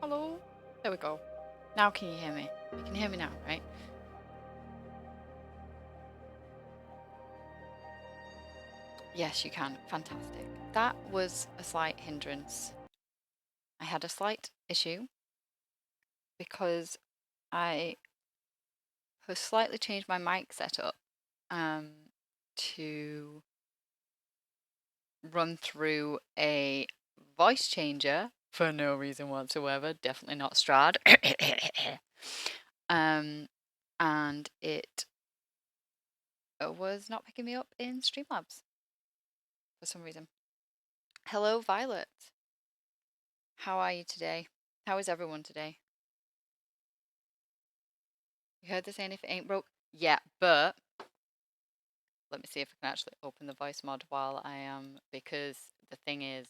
Hello? There we go. Now can you hear me? You can hear me now, right? Yes, you can. Fantastic. That was a slight hindrance. I had a slight issue because I have slightly changed my mic setup to run through a voice changer for no reason whatsoever. Definitely not Strad. And it was not picking me up in Streamlabs for some reason. Hello, Violet. How are you today? How is everyone today? You heard the saying, if it ain't broke? Yeah, but let me see if I can actually open the voice mod while I am, because the thing is,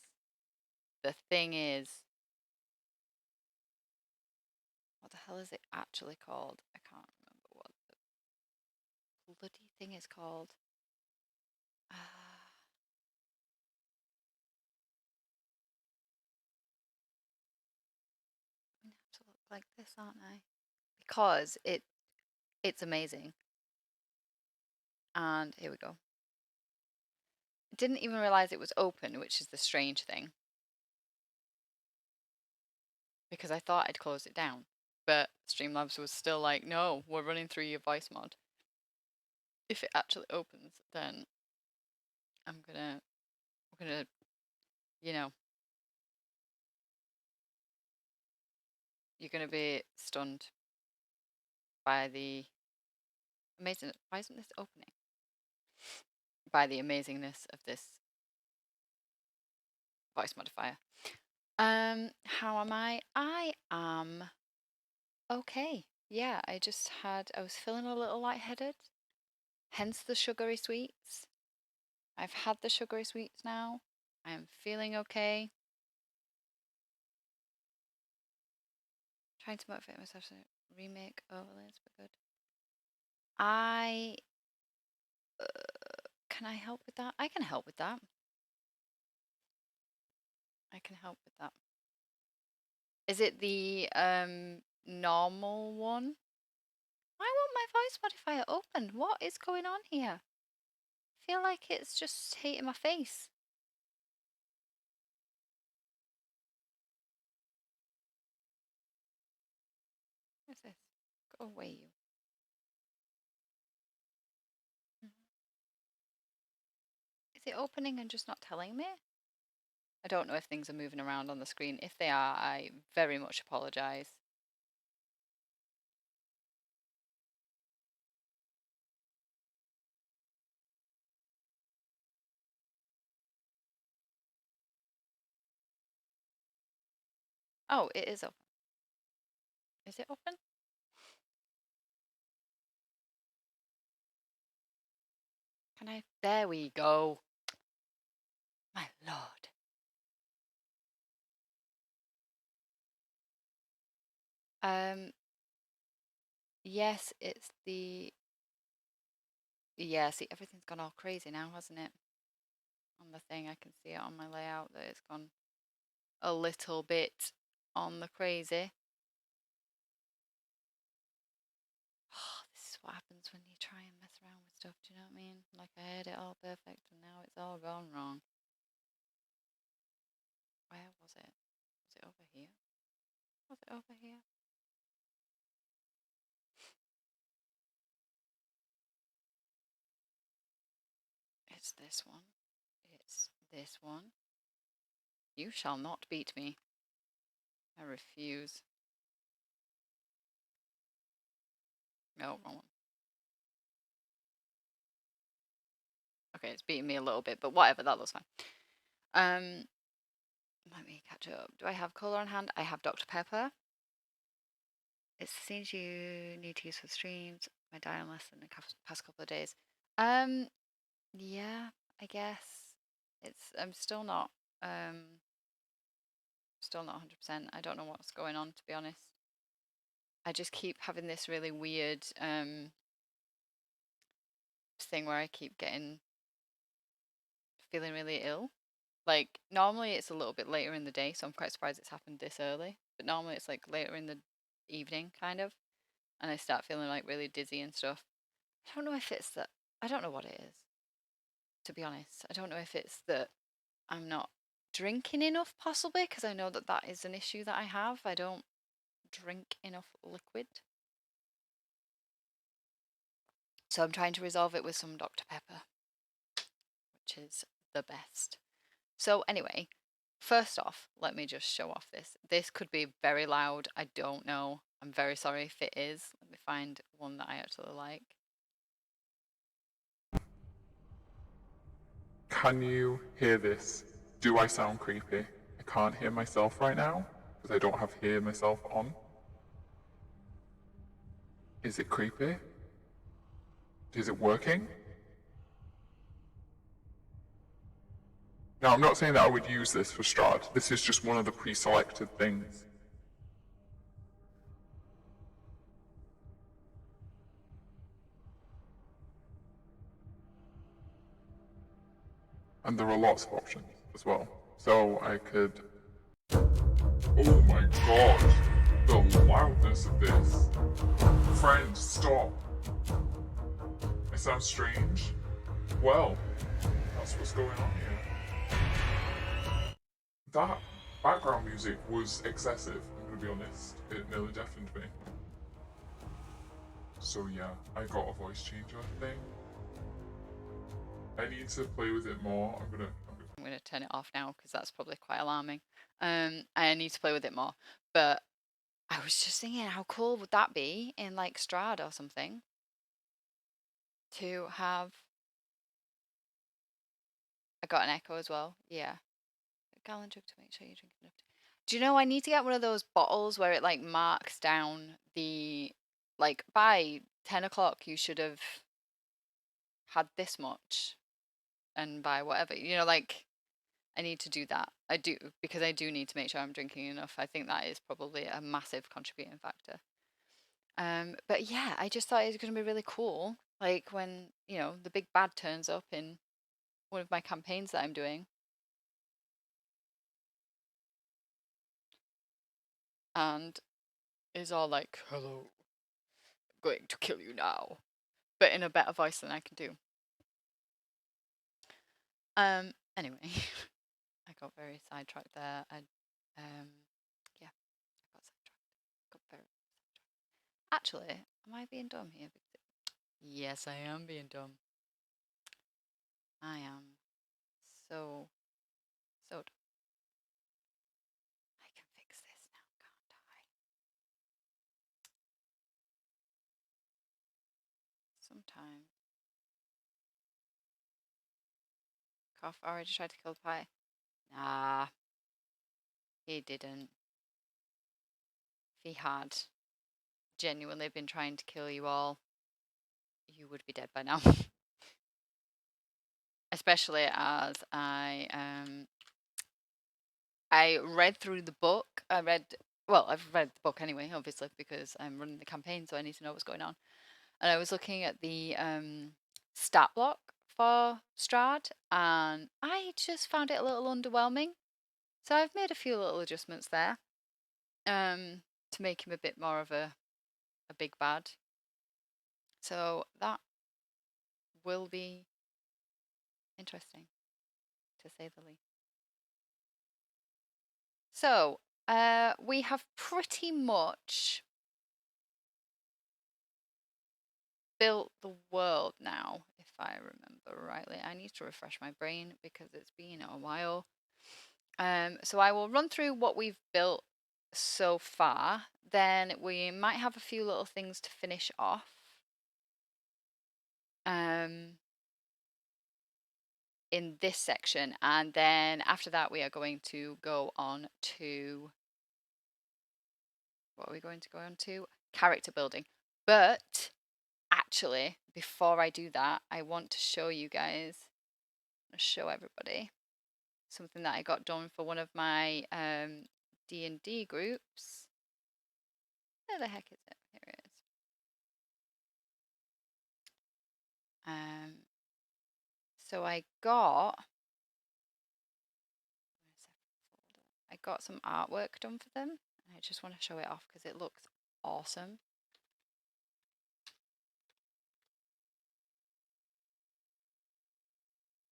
what the hell is it actually called? I can't remember what the bloody thing is called. I'm gonna have to look like this, aren't I? Because it's amazing. And here we go. Didn't even realize it was open, which is the strange thing. Because I thought I'd closed it down. But Streamlabs was still like, no, we're running through your voice mod. If it actually opens, then we're gonna, you know, you're gonna be stunned by the amazing. Why isn't this opening? By the amazingness of this voice modifier. How am I? I am okay. Yeah, I was feeling a little lightheaded, hence the sugary sweets. I've had the sugary sweets now. I am feeling okay. Trying to motivate myself to remake overlays for good. Can I help with that? I can help with that. I can help with that. Is it the normal one? Why won't my voice modifier open? What is going on here? I feel like it's just hitting my face. What is this? Go away, you. Is it opening and just not telling me? I don't know if things are moving around on the screen. If they are, I very much apologise. Oh, it is open. Is it open? Can I? There we go. My lord. Yes, it's the. Yeah, see, everything's gone all crazy now, hasn't it? On the thing, I can see it on my layout that it's gone a little bit on the crazy. Oh, this is what happens when you try and mess around with stuff, do you know what I mean? Like I had it all perfect and now it's all gone wrong. Where was it? Was it over here? Was it over here? It's this one. It's this one. You shall not beat me. I refuse. No, wrong one. Okay, it's beating me a little bit, but whatever, that looks fine. Let me catch up. Do I have cola on hand? I have Dr. Pepper. It's the scenes you need to use for streams. My dial less than the past couple of days. Yeah, I guess I'm still not 100%. I don't know what's going on, to be honest. I just keep having this really weird thing where I keep feeling really ill. Like, normally it's a little bit later in the day, so I'm quite surprised it's happened this early. But normally it's like later in the evening, kind of, and I start feeling like really dizzy and stuff. I don't know if it's that, I don't know what it is, to be honest. I don't know if it's that I'm not drinking enough, possibly, because I know that that is an issue that I have. I don't drink enough liquid. So I'm trying to resolve it with some Dr. Pepper, which is the best. So anyway, first off, let me just show off this. This could be very loud. I don't know. I'm very sorry if it is. Let me find one that I actually like. Can you hear this? Do I sound creepy? I can't hear myself right now because I don't have hear myself on. Is it creepy? Is it working? Now, I'm not saying that I would use this for Strahd. This is just one of the pre-selected things. And there are lots of options as well. So I could... Oh my god! The loudness of this. Friend, stop. I sound strange? Well, that's what's going on here. That background music was excessive, I'm gonna be honest. It nearly deafened me. So yeah, I got a voice changer thing. I need to play with it more. I'm gonna turn it off now because that's probably quite alarming. I need to play with it more. But I was just thinking, how cool would that be in like Strahd or something? To have... I got an echo as well. Yeah. A gallon jug to make sure you drink enough. Do you know I need to get one of those bottles where it like marks down the, like, by 10 o'clock you should have had this much, and by whatever, like, I need to do that. I do, because I do need to make sure I'm drinking enough. I think that is probably a massive contributing factor. But yeah, I just thought it was going to be really cool. Like when, the big bad turns up in one of my campaigns that I'm doing. And is all like, hello, I'm going to kill you now. But in a better voice than I can do. Anyway, I got very sidetracked there. Yeah, I got sidetracked. Got very sidetracked. Actually, am I being dumb here? Yes, I am being dumb. I am so, so dumb. I can fix this now, can't I? Sometimes. Cough already tried to kill the pie. Nah, he didn't. If he had genuinely been trying to kill you all, you would be dead by now. Especially as I read through the book. I've read the book anyway, obviously, because I'm running the campaign, so I need to know what's going on. And I was looking at the stat block for Strahd, and I just found it a little underwhelming. So I've made a few little adjustments there to make him a bit more of a big bad. So that will be interesting, to say the least. So we have pretty much built the world now, if I remember rightly. I need to refresh my brain because it's been a while. So I will run through what we've built so far. Then we might have a few little things to finish off. In this section, and then after that we are going to go on to, what are we going to go on to? Character building. But actually, before I do that, I want to show you guys, show everybody something that I got done for one of my D&D groups. Where the heck is it? Here it is. So I got got some artwork done for them. I just want to show it off because it looks awesome.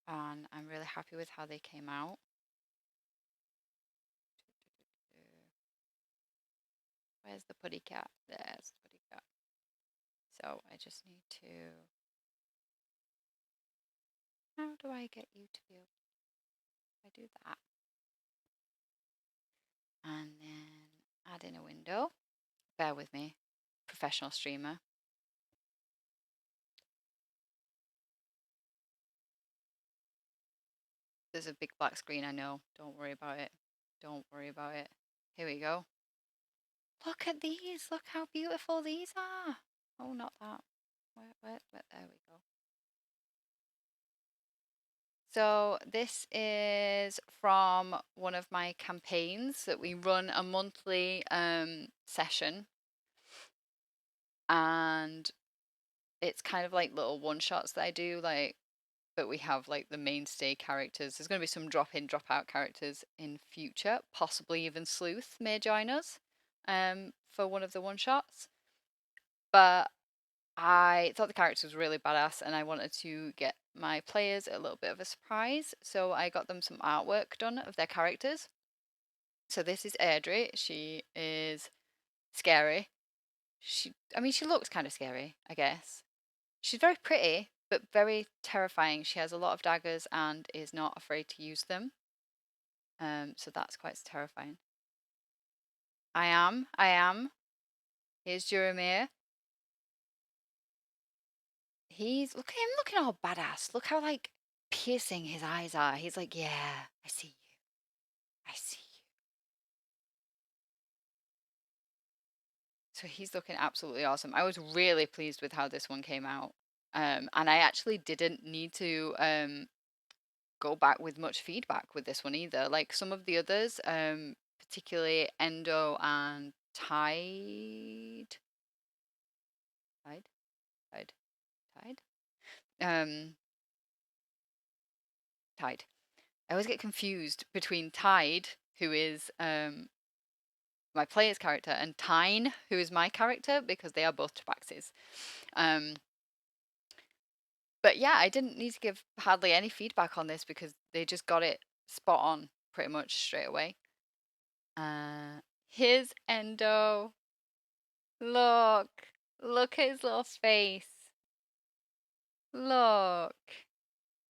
And I'm really happy with how they came out. Where's the putty cat? There's the putty cat. So I just need to... How do I get you to be able... I do that. And then add in a window. Bear with me. Professional streamer. There's a big black screen, I know. Don't worry about it. Don't worry about it. Here we go. Look at these. Look how beautiful these are. Oh, not that. Where? There we go. So this is from one of my campaigns that we run a monthly session. And it's kind of like little one-shots that I do, like, but we have like the mainstay characters. There's going to be some drop-in, drop-out characters in future. Possibly even Sleuth may join us for one of the one-shots. But I thought the character was really badass and I wanted to get my players a little bit of a surprise. So I got them some artwork done of their characters. So this is Airdrie. She is scary. She looks kind of scary, I guess. She's very pretty, but very terrifying. She has a lot of daggers and is not afraid to use them. So that's quite terrifying. I am. Here's Jeremiah. Look at him looking all badass. Look how like piercing his eyes are. He's like, yeah, I see you. I see you. So he's looking absolutely awesome. I was really pleased with how this one came out. And I actually didn't need to go back with much feedback with this one either. Like some of the others, particularly Endo and Tide. Tide? Tide? Tide? Tide. I always get confused between Tide, who is my player's character, and Tyne, who is my character, because they are both tabaxis. But yeah, I didn't need to give hardly any feedback on this because they just got it spot on pretty much straight away. Here's Endo. Look at his little face. Look.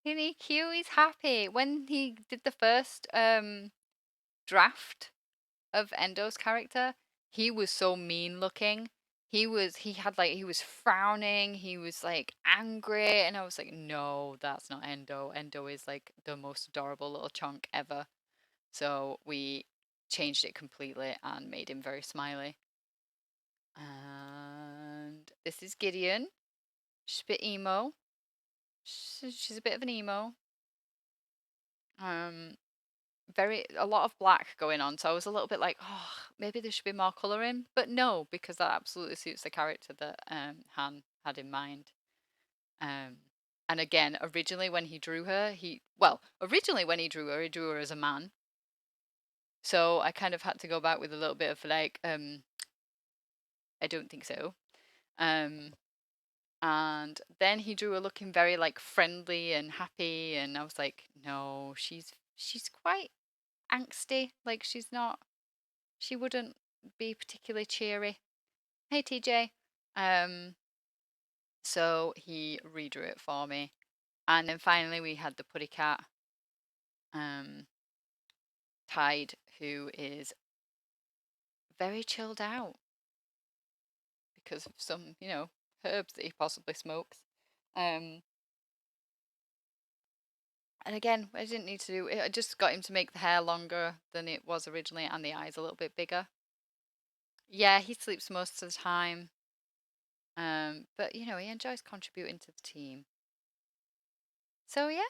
Isn't he cute? He's happy. When he did the first draft of Endo's character, he was so mean looking. He was frowning, he was like angry, and I was like, no, that's not Endo. Endo is like the most adorable little chunk ever. So we changed it completely and made him very smiley. And this is Gideon. She's a bit emo. She's a bit of an emo. A lot of black going on, so I was a little bit like, oh, maybe there should be more colour in, but no, because that absolutely suits the character that Han had in mind. And again, originally when he drew her, he drew her as a man. So I kind of had to go back with a little bit of like, I don't think so. And then he drew her looking very like friendly and happy, and I was like, no, she's quite angsty. Like she wouldn't be particularly cheery. Hey TJ. So he redrew it for me. And then finally we had the putty cat, Tide, who is very chilled out because of some, herbs that he possibly smokes. And again, I didn't need to do it. I just got him to make the hair longer than it was originally and the eyes a little bit bigger. Yeah, he sleeps most of the time. But he enjoys contributing to the team. So yeah,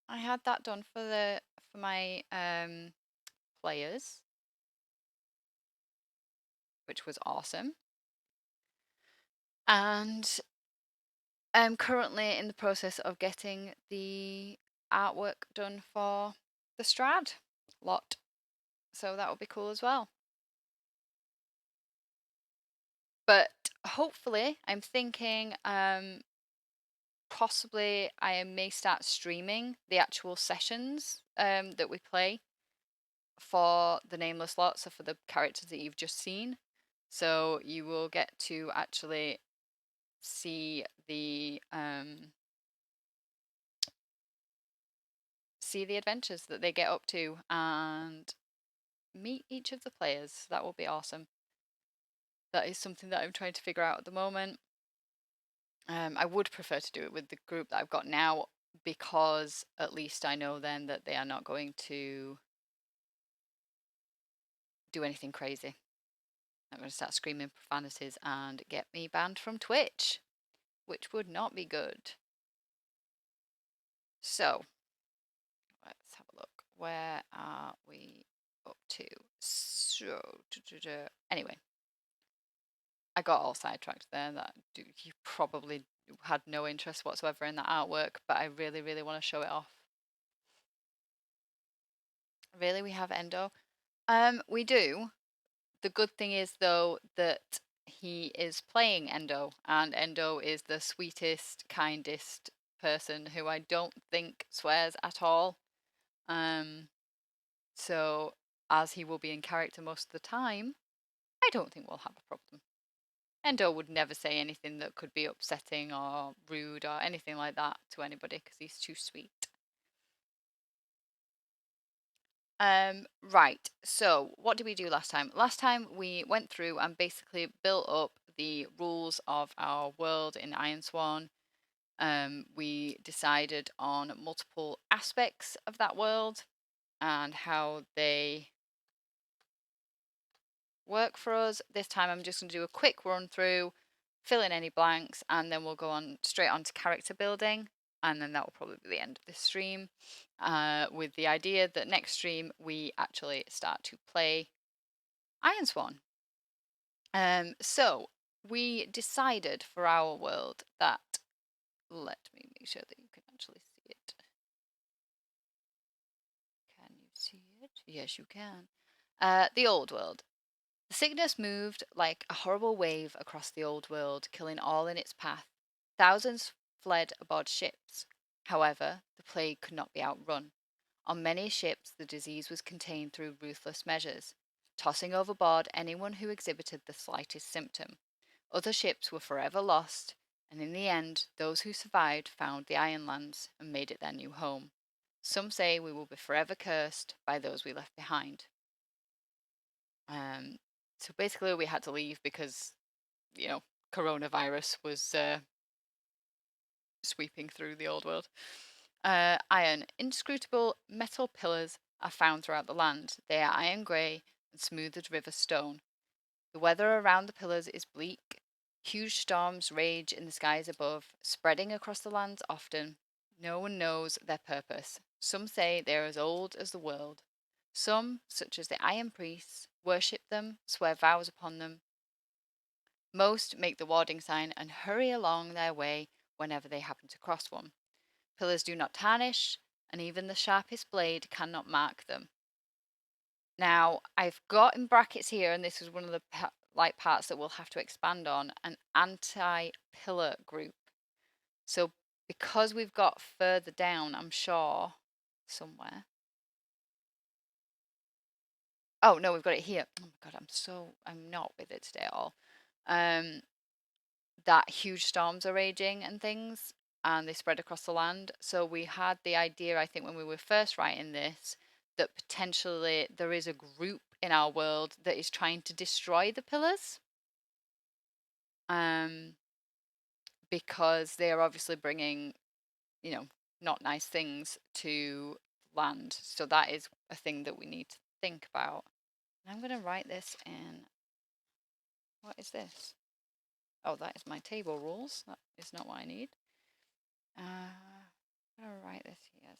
I had that done for my players, which was awesome. And I'm currently in the process of getting the artwork done for the Strad lot. So that would be cool as well. But hopefully, I'm thinking possibly I may start streaming the actual sessions that we play for the nameless lot, so for the characters that you've just seen. So you will get to actually see the adventures that they get up to and meet each of the players. That will be awesome. That is something that I'm trying to figure out at the moment. I would prefer to do it with the group that I've got now because at least I know then that they are not going to do anything crazy. I'm going to start screaming profanities and get me banned from Twitch, which would not be good. So, let's have a look. Where are we up to? So, anyway, I got all sidetracked there. That you probably had no interest whatsoever in that artwork, but I really, really want to show it off. Really, we have Endo? We do. The good thing is though that he is playing Endo, and Endo is the sweetest, kindest person who I don't think swears at all. So as he will be in character most of the time, I don't think we'll have a problem. Endo would never say anything that could be upsetting or rude or anything like that to anybody because he's too sweet. Right, so what did we do last time? Last time we went through and basically built up the rules of our world in Ironsworn. We decided on multiple aspects of that world and how they work for us. This time I'm just going to do a quick run through, fill in any blanks, and then we'll go on straight on to character building. And then that will probably be the end of this stream, with the idea that next stream we actually start to play Ironsworn. So we decided for our world that, let me make sure that you can actually see it. Can you see it? Yes, you can. The old world. The sickness moved like a horrible wave across the old world, killing all in its path. Thousands fled aboard ships. However, the plague could not be outrun. On many ships, the disease was contained through ruthless measures, tossing overboard anyone who exhibited the slightest symptom. Other ships were forever lost, and in the end, those who survived found the Ironlands and made it their new home. Some say we will be forever cursed by those we left behind. So basically, we had to leave because, coronavirus was sweeping through the old world. Iron. Inscrutable metal pillars are found throughout the land. They are iron grey and smooth as river stone. The weather around the pillars is bleak. Huge storms rage in the skies above, spreading across the lands often. No one knows their purpose. Some say they are as old as the world. Some, such as the Iron Priests, worship them, swear vows upon them. Most make the warding sign and hurry along their way whenever they happen to cross one. Pillars do not tarnish, and even the sharpest blade cannot mark them. Now, I've got in brackets here, and this is one of the parts that we'll have to expand on, an anti-pillar group. So because we've got further down, I'm sure, somewhere. Oh, no, we've got it here. Oh my God, I'm not with it today at all. That huge storms are raging and things, and they spread across the land. So we had the idea, I think, when we were first writing this, that potentially there is a group in our world that is trying to destroy the pillars. Because they are obviously bringing, not nice things to land. So that is a thing that we need to think about. And I'm going to write this in. What is this? Oh, that is my table rules. That is not what I need. I'm going to write this here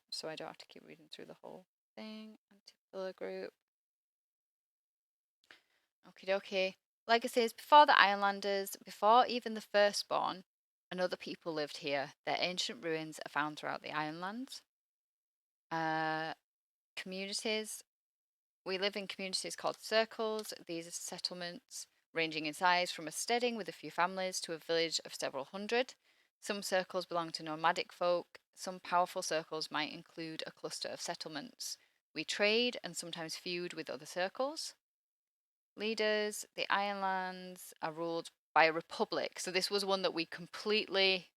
so I don't have to keep reading through the whole thing. Anti-pillar group. Okie dokie. Legacies. Before the Ironlanders, before even the Firstborn, and other people lived here. Their ancient ruins are found throughout the Ironlands. communities. We live in communities called circles. These are settlements ranging in size from a steading with a few families to a village of several hundred. Some circles belong to nomadic folk. Some powerful circles might include a cluster of settlements. We trade and sometimes feud with other circles. Leaders, the Ironlands are ruled by a republic. So this was one that we completely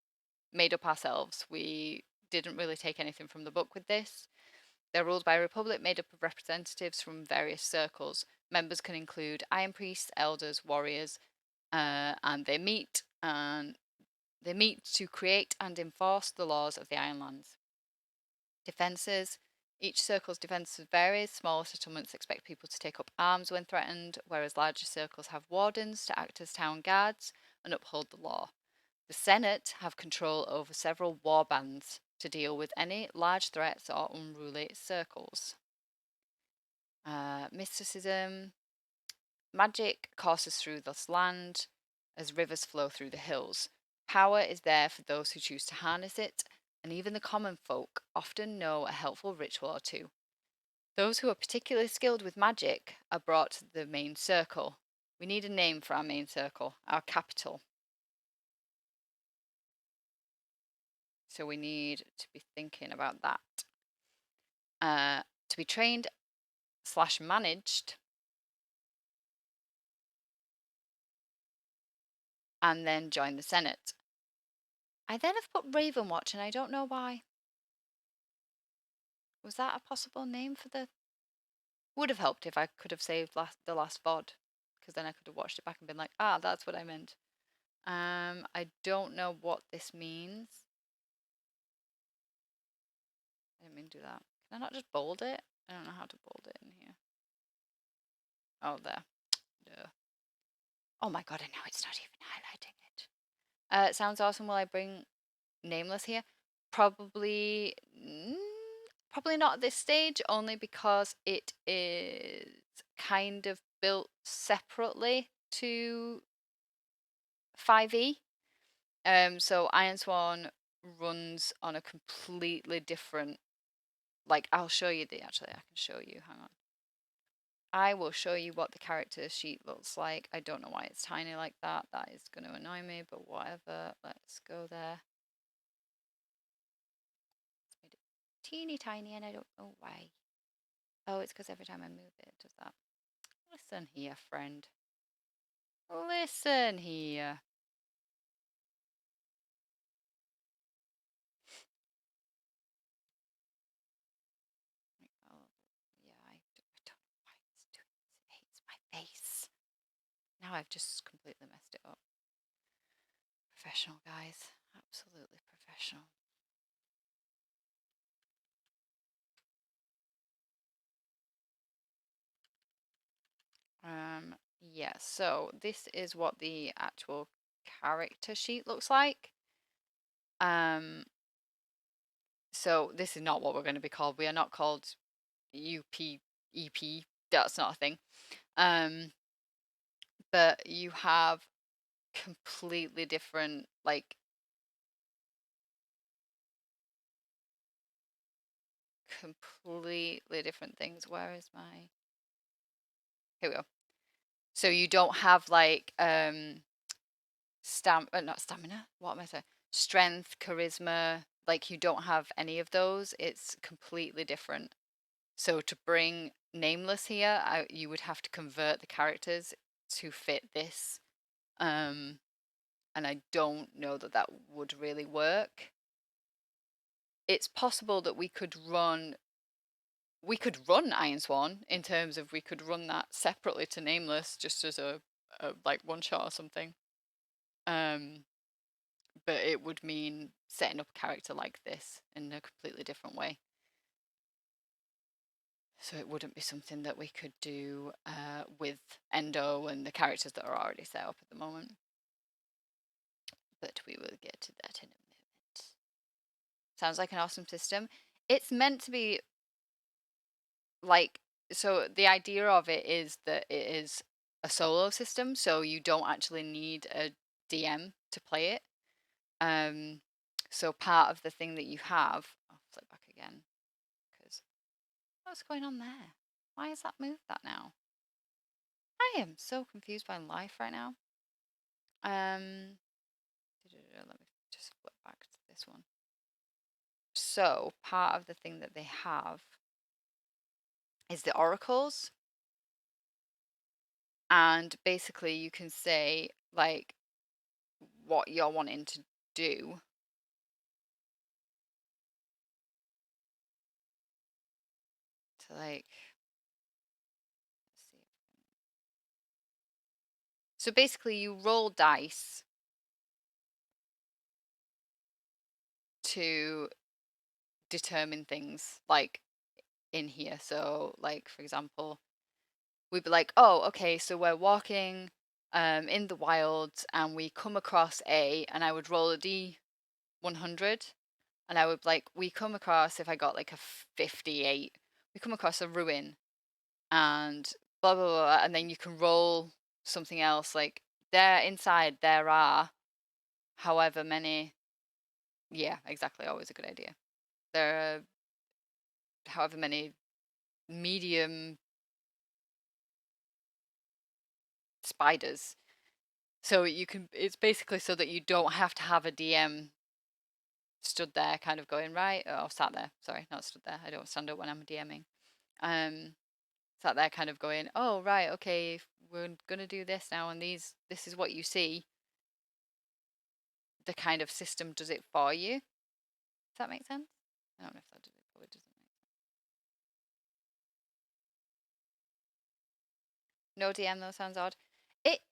made up ourselves. We didn't really take anything from the book with this. They're ruled by a republic made up of representatives from various circles. Members can include iron priests, elders, warriors, and they meet to create and enforce the laws of the Ironlands. Defences. Each circle's defences varies. Smaller settlements expect people to take up arms when threatened, whereas larger circles have wardens to act as town guards and uphold the law. The Senate have control over several war bands to deal with any large threats or unruly circles. Mysticism. Magic courses through this land as rivers flow through the hills. Power is there for those who choose to harness it, and even the common folk often know a helpful ritual or two. Those who are particularly skilled with magic are brought to the main circle. We need a name for our main circle, our capital. So we need to be thinking about that. To be trained / managed, and then join the Senate. I then have put Ravenwatch, and I don't know why. Was that a possible name for the... Would have helped if I could have saved the last VOD, because then I could have watched it back and been like, ah, that's what I meant. I don't know what this means. I didn't mean to do that. Can I not just bold it? I don't know how to bold it in here. Oh, there. Duh. Oh my god, and now it's not even highlighting it. Sounds awesome. Will I bring Nameless here? Probably, probably not at this stage, only because it is kind of built separately to 5e. So Ironsworn runs on a completely different, like, I'll show you actually I can show you, hang on. I will show you what the character sheet looks like. I don't know why it's tiny like that. That is going to annoy me, but whatever. Let's go there. It's made it teeny tiny and I don't know why. Oh, it's because every time I move it, it does that. Listen here, friend. Listen here. Oh, yeah, I don't know why it's doing this. It hates my face. Now I've just completely messed it up. Professional, guys. Absolutely professional. Yeah, so this is what the actual character sheet looks like. So this is not what we're going to be called. We are not called UPEP. That's not a thing. But you have completely different, like, completely different things. Where is my... Here we go. So you don't have like not stamina. What am I saying? Strength, charisma. Like you don't have any of those. It's completely different. So to bring Nameless here, you would have to convert the characters to fit this. And I don't know that that would really work. It's possible that we could run Ironsworn in terms of we could run that separately to Nameless just as a like one shot or something. But it would mean setting up a character like this in a completely different way. So it wouldn't be something that we could do with Endo and the characters that are already set up at the moment. But we will get to that in a moment. Sounds like an awesome system. It's meant to be like, so the idea of it is that it is a solo system, so you don't actually need a DM to play it. So part of the thing that you have, I'll flip back again because what's going on there. Why has that moved that now? I am so confused by life right now. Let me just flip back to this one. So part of the thing that they have is the oracles, and basically you can say like what you're wanting to do. To like, let's see. So basically you roll dice to determine things like in here. So like for example, we'd be like, oh, okay, so we're walking in the wilds and we come across and I would roll a D100 and I would like, we come across, if I got like a 58, we come across a ruin and blah, blah, blah. And then you can roll something else like there inside there are however many. Yeah, exactly. Always a good idea. There are however many medium spiders. So you can, it's basically so that you don't have to have a DM stood there kind of going, right, oh, sat there, sorry, not stood there, I don't stand up when I'm DMing. Sat there kind of going, oh, right, okay, we're gonna do this now, and this is what you see. The kind of system does it for you. Does that make sense? I don't know if that does, it probably doesn't make sense. No DM though sounds odd.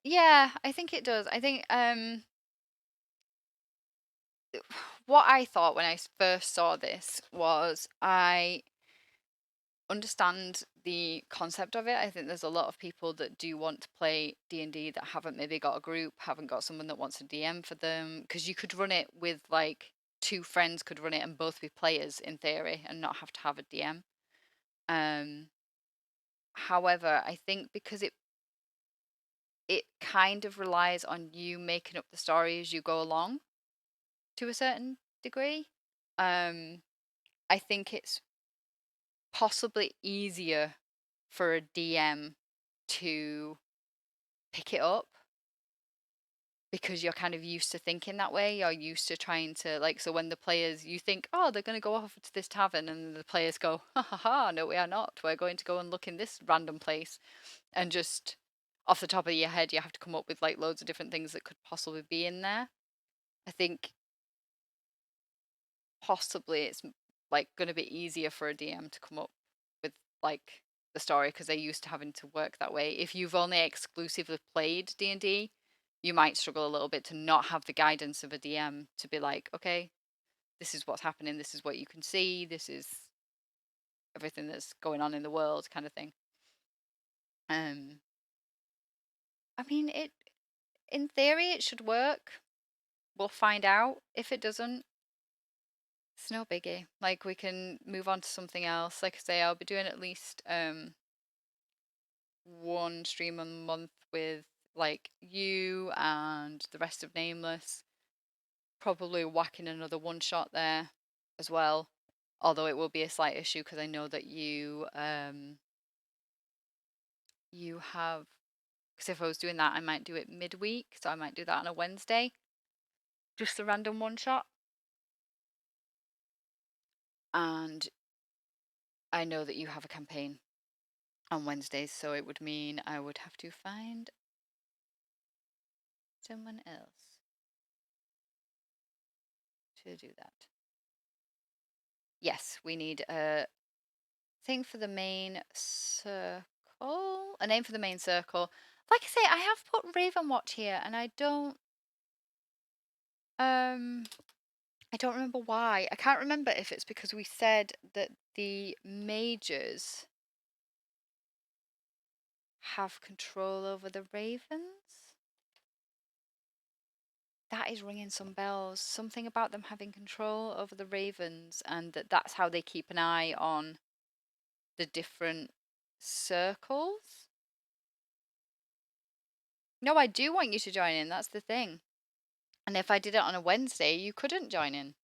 Yeah, I think it does. I think what I thought when I first saw this was I understand the concept of it. I think there's a lot of people that do want to play D&D that haven't maybe got a group, haven't got someone that wants to DM for them, because you could run it with like two friends could run it and both be players in theory and not have to have a DM. However, I think because it kind of relies on you making up the story as you go along to a certain degree. I think it's possibly easier for a DM to pick it up because you're kind of used to thinking that way. You're used to trying to like, so when the players, you think, oh, they're going to go off to this tavern, and the players go, ha ha ha, no, we are not. We're going to go and look in this random place, and just off the top of your head, you have to come up with like loads of different things that could possibly be in there. I think possibly it's like going to be easier for a DM to come up with like the story because they're used to having to work that way. If you've only exclusively played D&D, you might struggle a little bit to not have the guidance of a DM to be like, okay, this is what's happening, this is what you can see, this is everything that's going on in the world kind of thing. I mean, it in theory it should work. We'll find out. If it doesn't, it's no biggie. Like we can move on to something else. Like I say, I'll be doing at least one stream a month with like you and the rest of Nameless. Probably whacking another one shot there as well. Although it will be a slight issue because I know that you have, because if I was doing that I might do it midweek, so I might do that on a Wednesday. Just a random one shot. And I know that you have a campaign on Wednesdays, so it would mean I would have to find someone else to do that. Yes, we need a thing for the main circle, a name for the main circle. Like I say, I have put Ravenwatch here, and I don't remember why. I can't remember if it's because we said that the mages have control over the ravens. That is ringing some bells. Something about them having control over the ravens, and that's how they keep an eye on the different circles. No, I do want you to join in. That's the thing. And if I did it on a Wednesday, you couldn't join in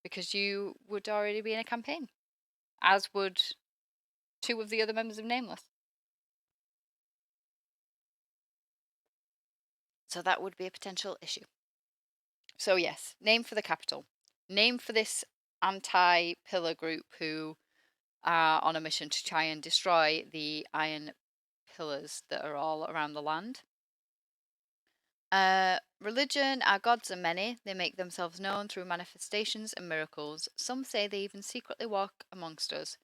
because you would already be in a campaign, as would two of the other members of Nameless. So that would be a potential issue. So yes, name for the capital. Name for this anti-pillar group who are on a mission to try and destroy the iron pillars that are all around the land. Religion, our gods are many. They make themselves known through manifestations and miracles. Some say they even secretly walk amongst us.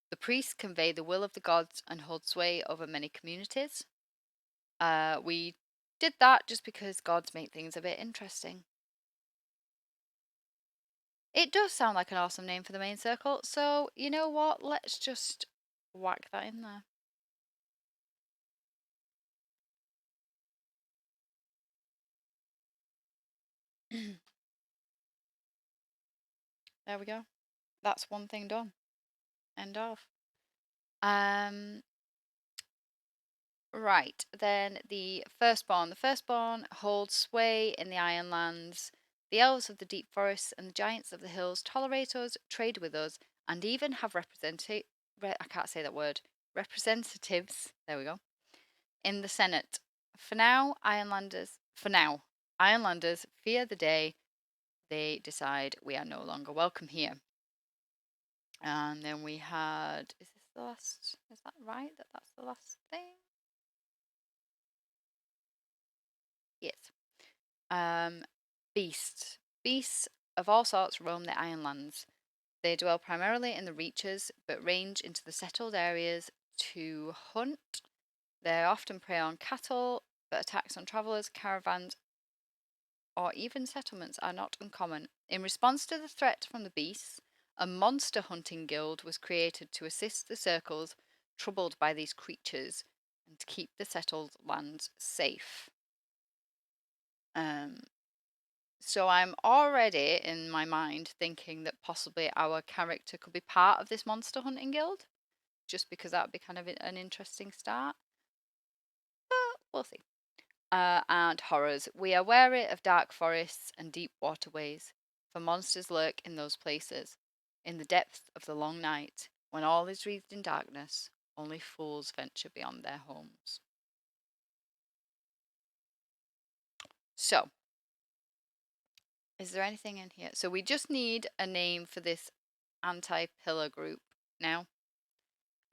The priests convey the will of the gods and hold sway over many communities. We did that just because gods make things a bit interesting. It does sound like an awesome name for the main circle, so you know what? Let's just whack that in there. There we go. That's one thing done. End of. Right, then the firstborn. The firstborn holds sway in the Ironlands. The elves of the deep forests and the giants of the hills tolerate us, trade with us, and even have I can't say that word. Representatives. There we go. In the Senate. For now, Ironlanders fear the day they decide we are no longer welcome here. And then we had, is this the last, is that right? That's the last thing? Yes. Beasts. Beasts of all sorts roam the Ironlands. They dwell primarily in the reaches, but range into the settled areas to hunt. They often prey on cattle, but attacks on travellers, caravans, or even settlements are not uncommon. In response to the threat from the beasts, a monster hunting guild was created to assist the circles troubled by these creatures and to keep the settled lands safe. So I'm already in my mind thinking that possibly our character could be part of this monster hunting guild, just because that would be kind of an interesting start. But we'll see. And horrors. We are wary of dark forests and deep waterways, for monsters lurk in those places. In the depth of the long night, when all is wreathed in darkness, only fools venture beyond their homes. So, is there anything in here? So we just need a name for this anti-pillar group now.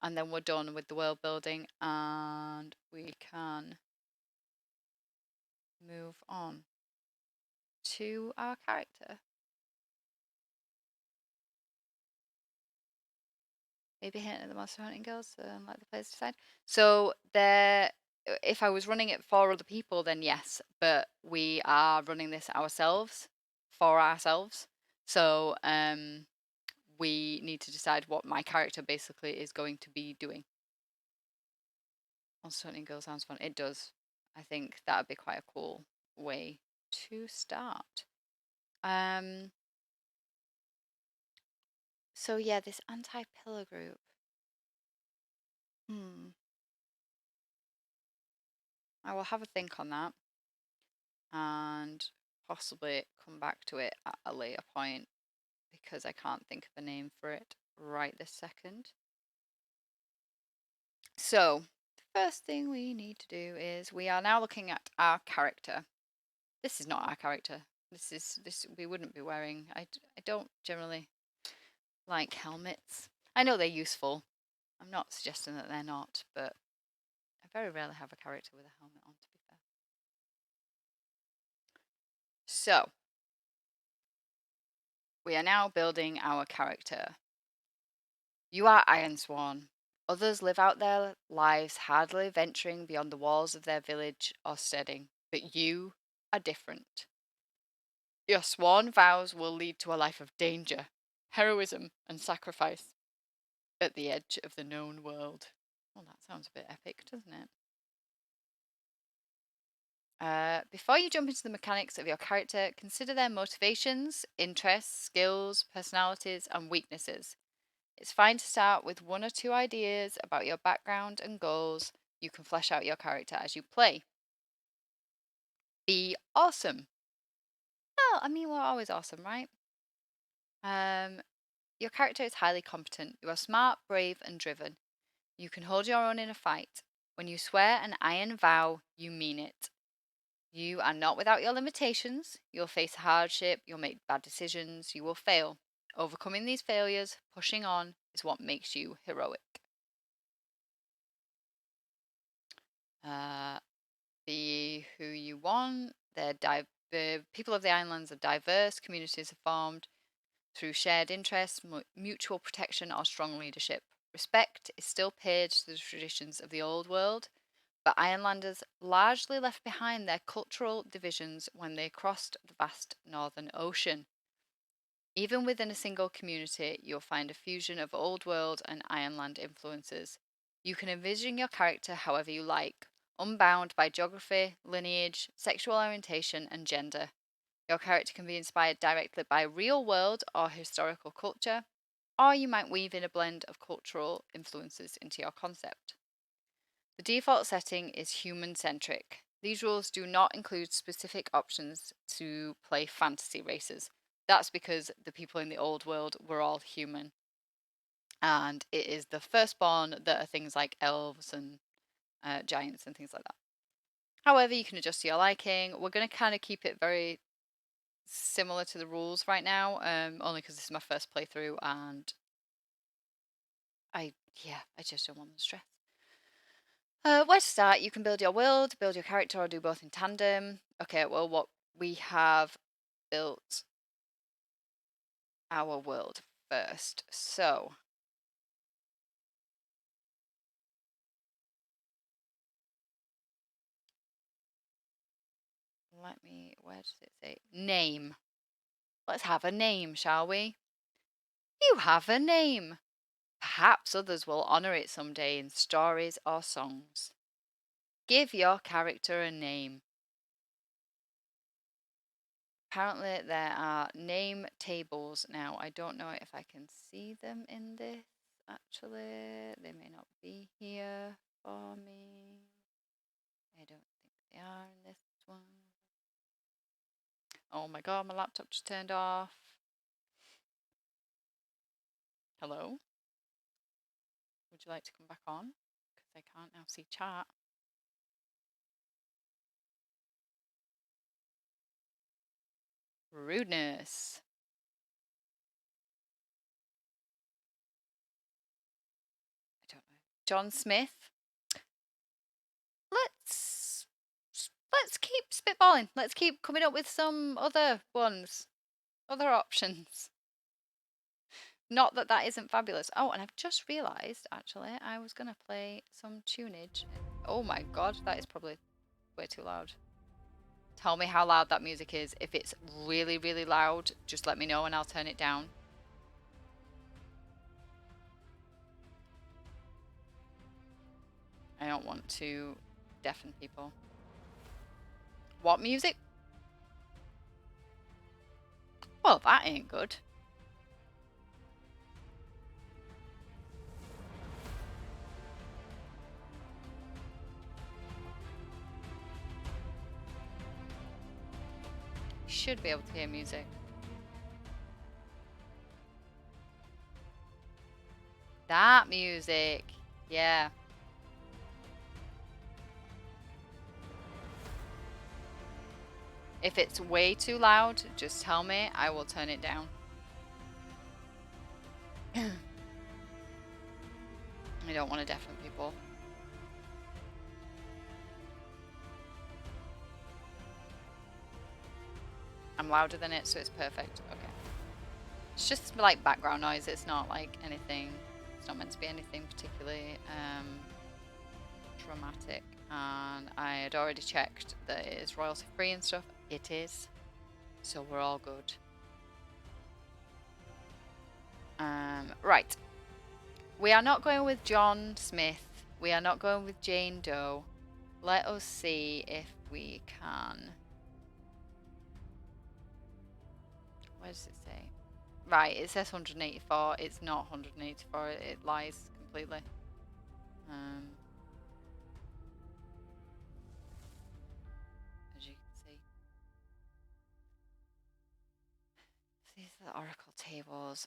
And then we're done with the world building and we can move on to our character. Maybe hint at the monster hunting girls and let the players decide. So there, if I was running it for other people, then yes, but we are running this ourselves for ourselves. So we need to decide what my character basically is going to be doing. Monster hunting girl sounds fun. It does. I think that would be quite a cool way to start. So yeah, this anti-pillar group. I will have a think on that and possibly come back to it at a later point because I can't think of a name for it right this second. So, the first thing we need to do is we are now looking at our character. This is not our character. This we wouldn't be wearing. I don't generally like helmets. I know they're useful. I'm not suggesting that they're not, but I very rarely have a character with a helmet on, to be fair. So, we are now building our character. You are Ironsworn. Others live out their lives hardly venturing beyond the walls of their village or steading, but you are different. Your sworn vows will lead to a life of danger, heroism, and sacrifice at the edge of the known world. Well, that sounds a bit epic, doesn't it? Before you jump into the mechanics of your character, consider their motivations, interests, skills, personalities, and weaknesses. It's fine to start with one or two ideas about your background and goals. You can flesh out your character as you play. Be awesome. Well, I mean, we're always awesome, right? Your character is highly competent. You are smart, brave, and driven. You can hold your own in a fight. When you swear an iron vow, you mean it. You are not without your limitations. You'll face hardship, you'll make bad decisions, you will fail. Overcoming these failures, pushing on, is what makes you heroic. Be who you want. The people of the islands are diverse, communities are formed through shared interests, mutual protection, or strong leadership. Respect is still paid to the traditions of the old world, but Ironlanders largely left behind their cultural divisions when they crossed the vast northern ocean. Even within a single community, you'll find a fusion of old world and Ironland influences. You can envision your character however you like, unbound by geography, lineage, sexual orientation, and gender. Your character can be inspired directly by real world or historical culture, or you might weave in a blend of cultural influences into your concept. The default setting is human-centric. These rules do not include specific options to play fantasy races. That's because the people in the old world were all human. And it is the firstborn that are things like elves and giants and things like that. However, you can adjust to your liking. We're going to kind of keep it very similar to the rules right now, only because this is my first playthrough and I just don't want the stress. Where to start? You can build your world, build your character, or do both in tandem. Okay, well, what we have built our world first. So, where does it say? Name. Let's have a name, shall we? You have a name. Perhaps others will honour it someday in stories or songs. Give your character a name. Apparently there are name tables now. I don't know if I can see them in this, actually. They may not be here for me. I don't think they are in this one. Oh my god, my laptop just turned off. Hello? Would you like to come back on? Because I can't now see chat. Rudeness. I don't know. John Smith. Let's let's keep spitballing. Let's keep coming up with some other ones. Other options. Not that that isn't fabulous. Oh, and I've just realised, actually, I was going to play some tunage. Oh my god, that is probably way too loud. Tell me how loud that music is. If it's really, really loud, just let me know and I'll turn it down. I don't want to deafen people. What music? Well, that ain't good. You should be able to hear music. That music. Yeah. If it's way too loud, just tell me. I will turn it down. I don't want to deafen people. I'm louder than it, so it's perfect. Okay. It's just like background noise. It's not like anything. It's not meant to be anything particularly dramatic. And I had already checked that it is royalty free and stuff. It is. So we're all good. Right. We are not going with John Smith. We are not going with Jane Doe. Let us see if we can. Where does it say? Right, it says 184. It's not 184. It lies completely. As you can see. These are the oracle tables.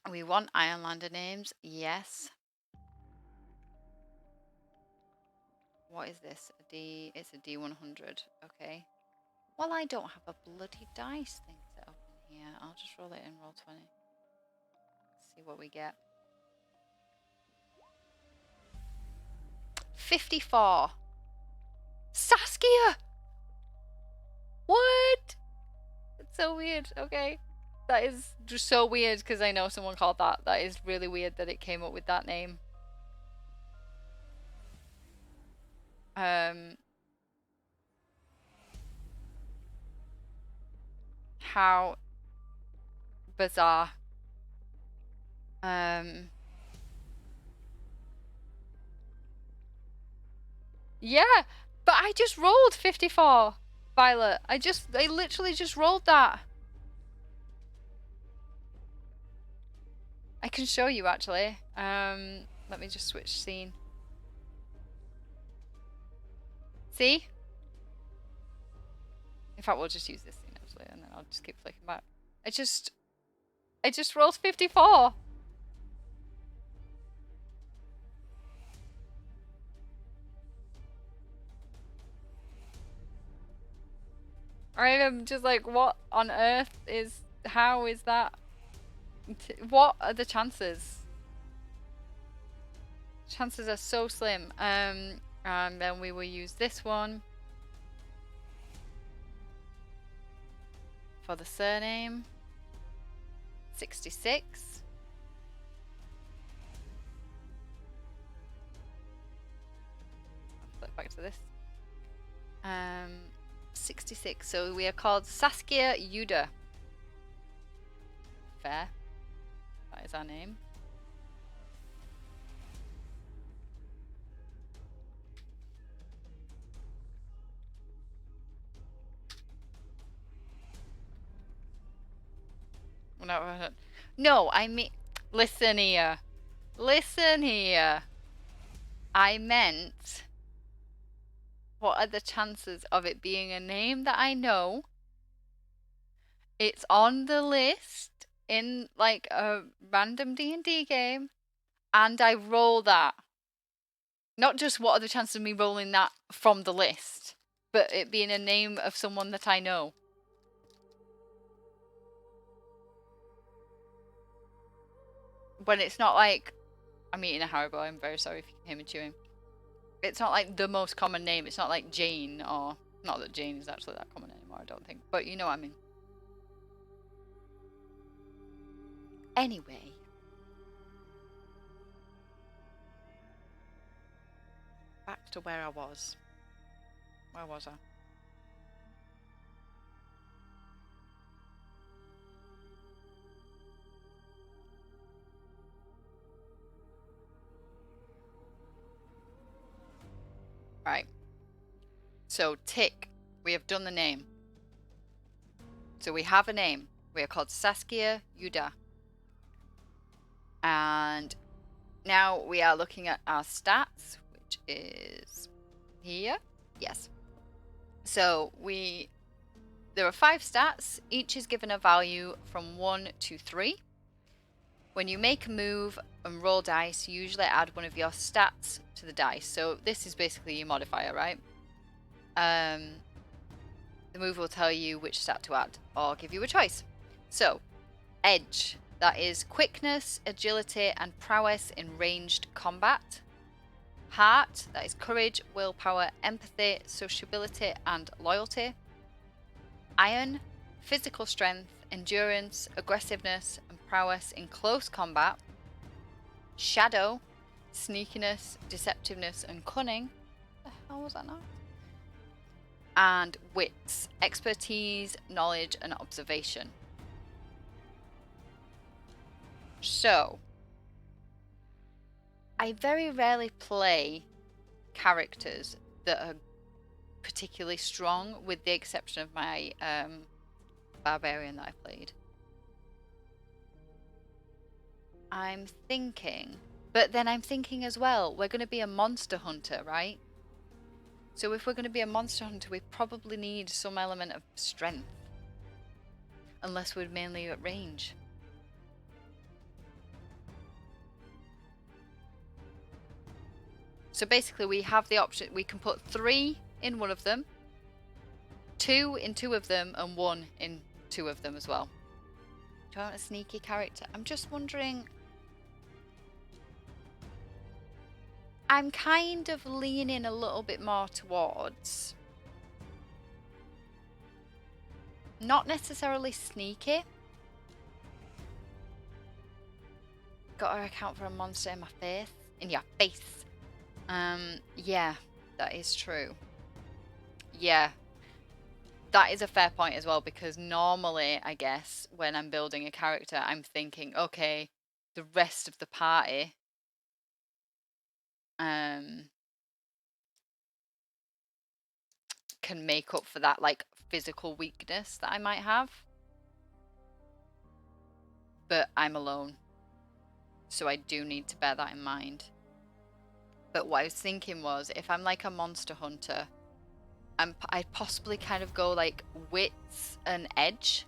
We want Ironlander names, yes. What is this? A D? It's a D100. Okay. Well, I don't have a bloody dice thing set up in here. I'll just roll it in roll 20. See what we get. 54. Saskia! What? It's so weird. Okay. That is just so weird because I know someone called that. That is really weird that it came up with that name. How bizarre. Yeah, but I just rolled 54, Violet. I literally just rolled that. I can show you actually. Let me just switch scene. See? In fact, we'll just use this scene actually, and then I'll just keep flicking back. I just rolled 54. I am just like, what on earth is, how is that? What are the chances? Chances are so slim. And then we will use this one for the surname. 66. I'll flip back to this. 66. So we are called Saskia Yuda. Fair. That is our name. No, I mean, listen here. Listen here. I meant, what are the chances of it being a name that I know? It's on the list in like a random D&D game, and I roll that. Not just what are the chances of me rolling that from the list, but it being a name of someone that I know. When it's not like, I'm eating a Haribo, I'm very sorry if you can hear me chewing. It's not like the most common name. It's not like Jane, or not that Jane is actually that common anymore, I don't think. But you know what I mean. Anyway. Back to where I was. Where was I? Right. So, tick. We have done the name. So we have a name. We are called Saskia Yuda. And now we are looking at our stats, which is here. Yes. So there are 5 stats. Each is given a value from 1 to 3. When you make a move and roll dice, you usually add one of your stats to the dice. So this is basically your modifier, right? The move will tell you which stat to add or give you a choice. So, edge, that is quickness, agility, and prowess in ranged combat. Heart, that is courage, willpower, empathy, sociability, and loyalty. Iron, physical strength, endurance, aggressiveness, and prowess in close combat. Shadow, sneakiness, deceptiveness, and cunning. The hell was that now? And wits, expertise, knowledge, and observation. So, I very rarely play characters that are particularly strong, with the exception of my barbarian that I played. I'm thinking, but then I'm thinking as well, we're going to be a monster hunter, right? So if we're going to be a monster hunter, we probably need some element of strength. Unless we're mainly at range. So basically we have the option, we can put 3 in one of them, 2 in 2 of them, and 1 in 2 of them as well. Do I want a sneaky character? I'm just wondering. I'm kind of leaning a little bit more towards not necessarily sneaky. Got to account for a monster in my face. In your face. Yeah, that is true. Yeah, that is a fair point as well, because normally, I guess, when I'm building a character, I'm thinking, okay, the rest of the party can make up for that, like, physical weakness that I might have. But I'm alone. So I do need to bear that in mind. But what I was thinking was, if I'm like a monster hunter, I'd possibly kind of go like wits and edge,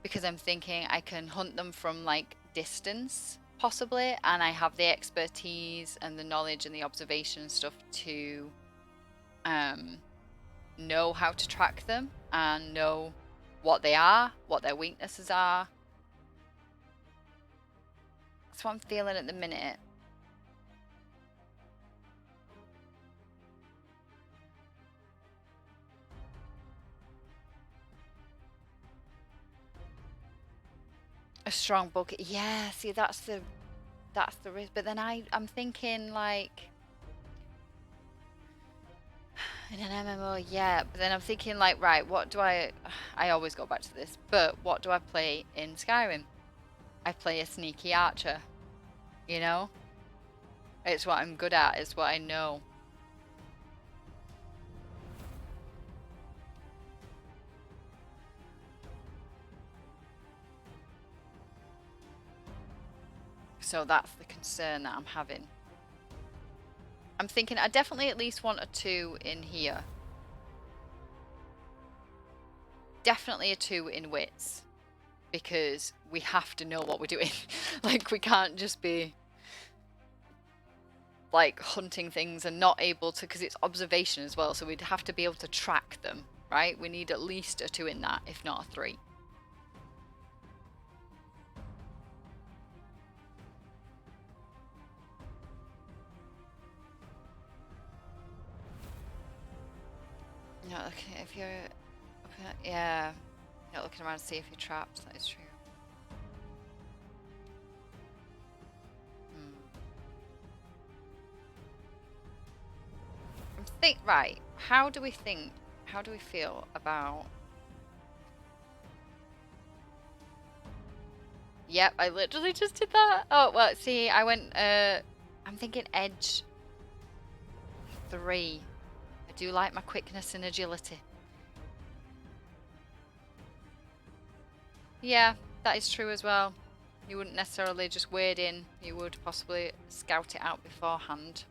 because I'm thinking I can hunt them from like distance possibly, and I have the expertise and the knowledge and the observation and stuff to know how to track them and know what they are, what their weaknesses are. That's what I'm feeling at the minute. A strong book. Yeah, see, that's the risk. But then I'm thinking like in an MMO, yeah. But then I'm thinking like, right, what do I always go back to this, but what do I play in Skyrim? I play a sneaky archer, you know? It's what I'm good at, it's what I know. So that's the concern that I'm having. I'm thinking I definitely at least want a 2 in here. Definitely a 2 in wits, because we have to know what we're doing. Like, we can't just be like hunting things and not able to, because it's observation as well, so we'd have to be able to track them, right? We need at least a 2 in that, if not a 3. No, okay, if you're okay, yeah, not looking around to see if you're trapped. That is true. Right, how do we feel about... Yep, I literally just did that. Oh, well, see, I went, I'm thinking edge 3. I do like my quickness and agility. Yeah, that is true as well. You wouldn't necessarily just wade in, you would possibly scout it out beforehand.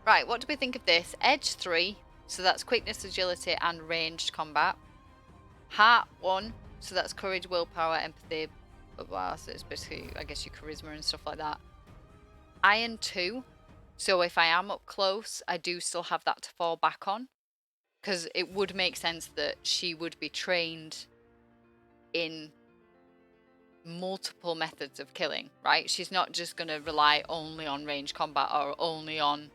Right, what do we think of this? Edge 3, so that's quickness, agility, and ranged combat. Heart 1, so that's courage, willpower, empathy, blah, blah, so it's basically, I guess, your charisma and stuff like that. Iron 2, so if I am up close, I do still have that to fall back on, because it would make sense that she would be trained in multiple methods of killing, right? She's not just going to rely only on range combat or only on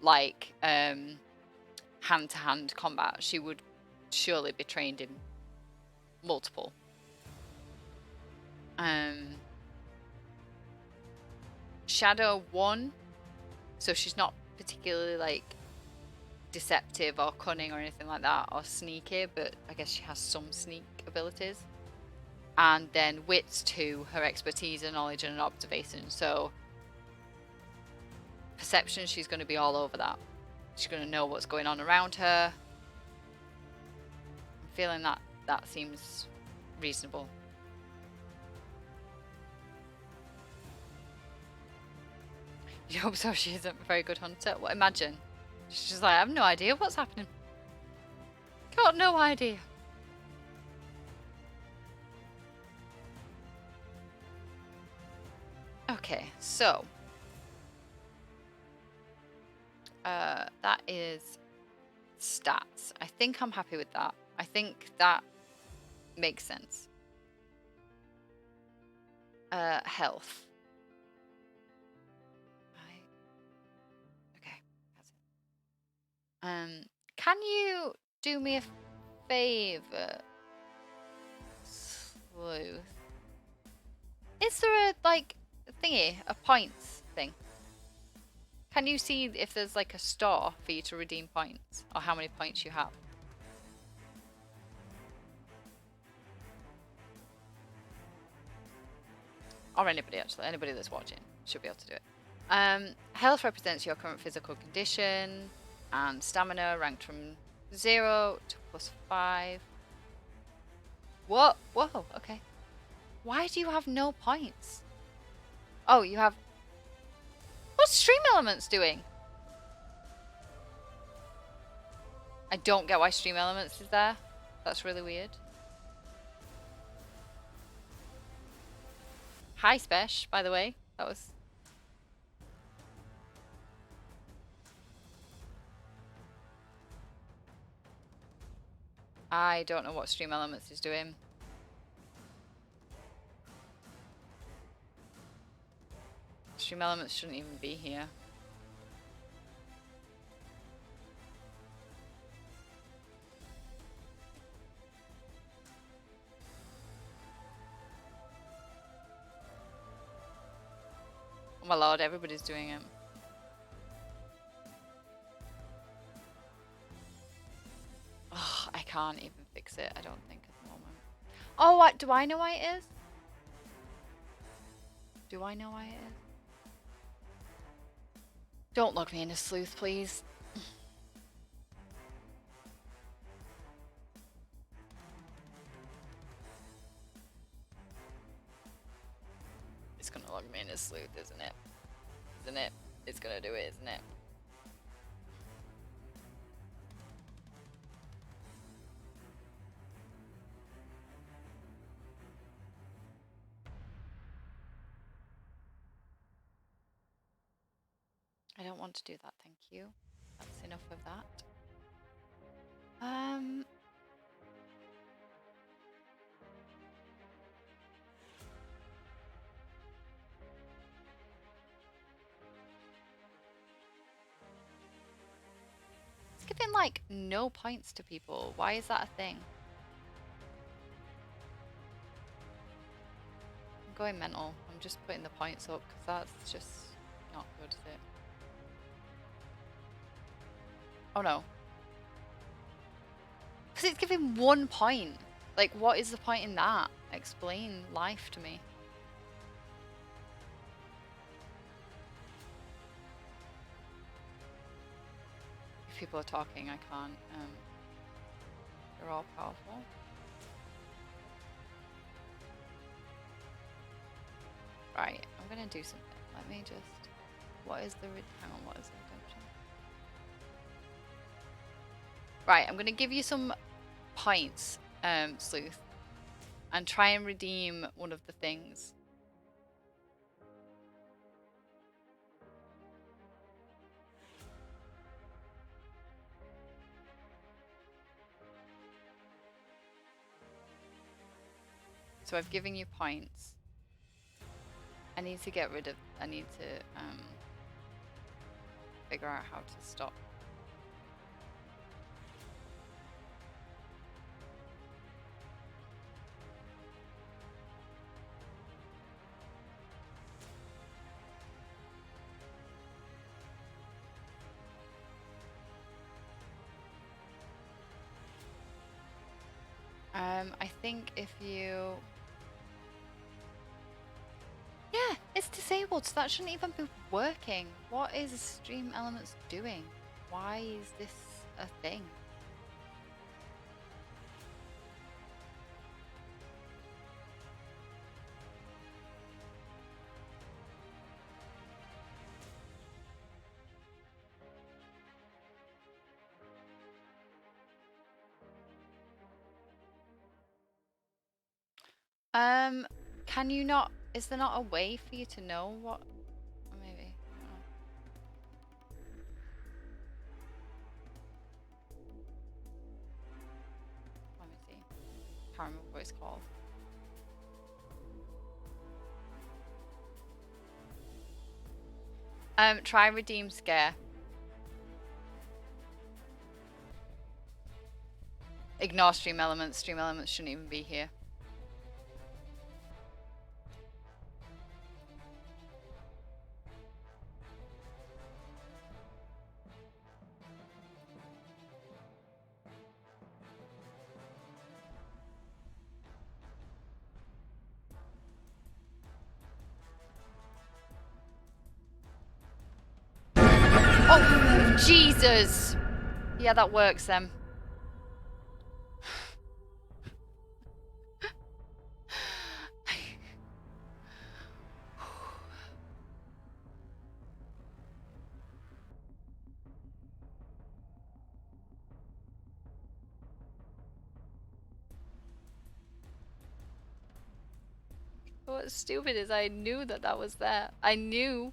like hand-to-hand combat. She would surely be trained in multiple. Shadow 1, so she's not particularly like deceptive or cunning or anything like that, or sneaky, but I guess she has some sneak abilities. And then wits 2, her expertise and knowledge and observation. So perception, she's going to be all over that. She's going to know what's going on around her. I'm feeling that seems reasonable. You hope so. She isn't a very good hunter. Well, imagine. She's just like, I have no idea what's happening. Got no idea. Okay, so That is stats. I think I'm happy with that. I think that makes sense. Health. Right. Okay. That's it. Can you do me a favor, Sleuth? Is there a like thingy, a points thing? Can you see if there's like a store for you to redeem points, or how many points you have? Or anybody actually, anybody that's watching should be able to do it. Health represents your current physical condition, and stamina ranked from 0 to +5. Whoa, whoa, okay. Why do you have no points? Oh, you have... What's Stream Elements doing? I don't get why Stream Elements is there. That's really weird. Hi, Spesh, by the way. That was... I don't know what Stream Elements is doing. Stream Elements shouldn't even be here. Oh my lord, everybody's doing it. Oh, I can't even fix it, I don't think, at the moment. Oh, what? Do I know why it is? Do I know why it is? Don't look me in a sleuth, please. It's gonna look me in a sleuth, isn't it? Isn't it? It's gonna do it, isn't it? I don't want to do that, thank you. That's enough of that. It's giving like no points to people. Why is that a thing? I'm going mental. I'm just putting the points up because that's just not good, is it? Oh no. Because it's giving 1 point. Like, what is the point in that? Explain life to me. If people are talking, I can't. They're all powerful. Right, I'm gonna do something. Let me just... What is the... Hang on, what is the redemption? Right, I'm gonna give you some points, Sleuth. And try and redeem one of the things. So I've given you points. I need to get rid of... I need to figure out how to stop. I think if you... Yeah, it's disabled, so that shouldn't even be working. What is Stream Elements doing? Why is this a thing? Can you not... Is there not a way for you to know what... Or maybe... Can't remember what it's called. Try redeem scare. Ignore stream elements. Stream elements shouldn't even be here. Oh, Jesus! Yeah, that works then. What's stupid is I knew that that was there. I knew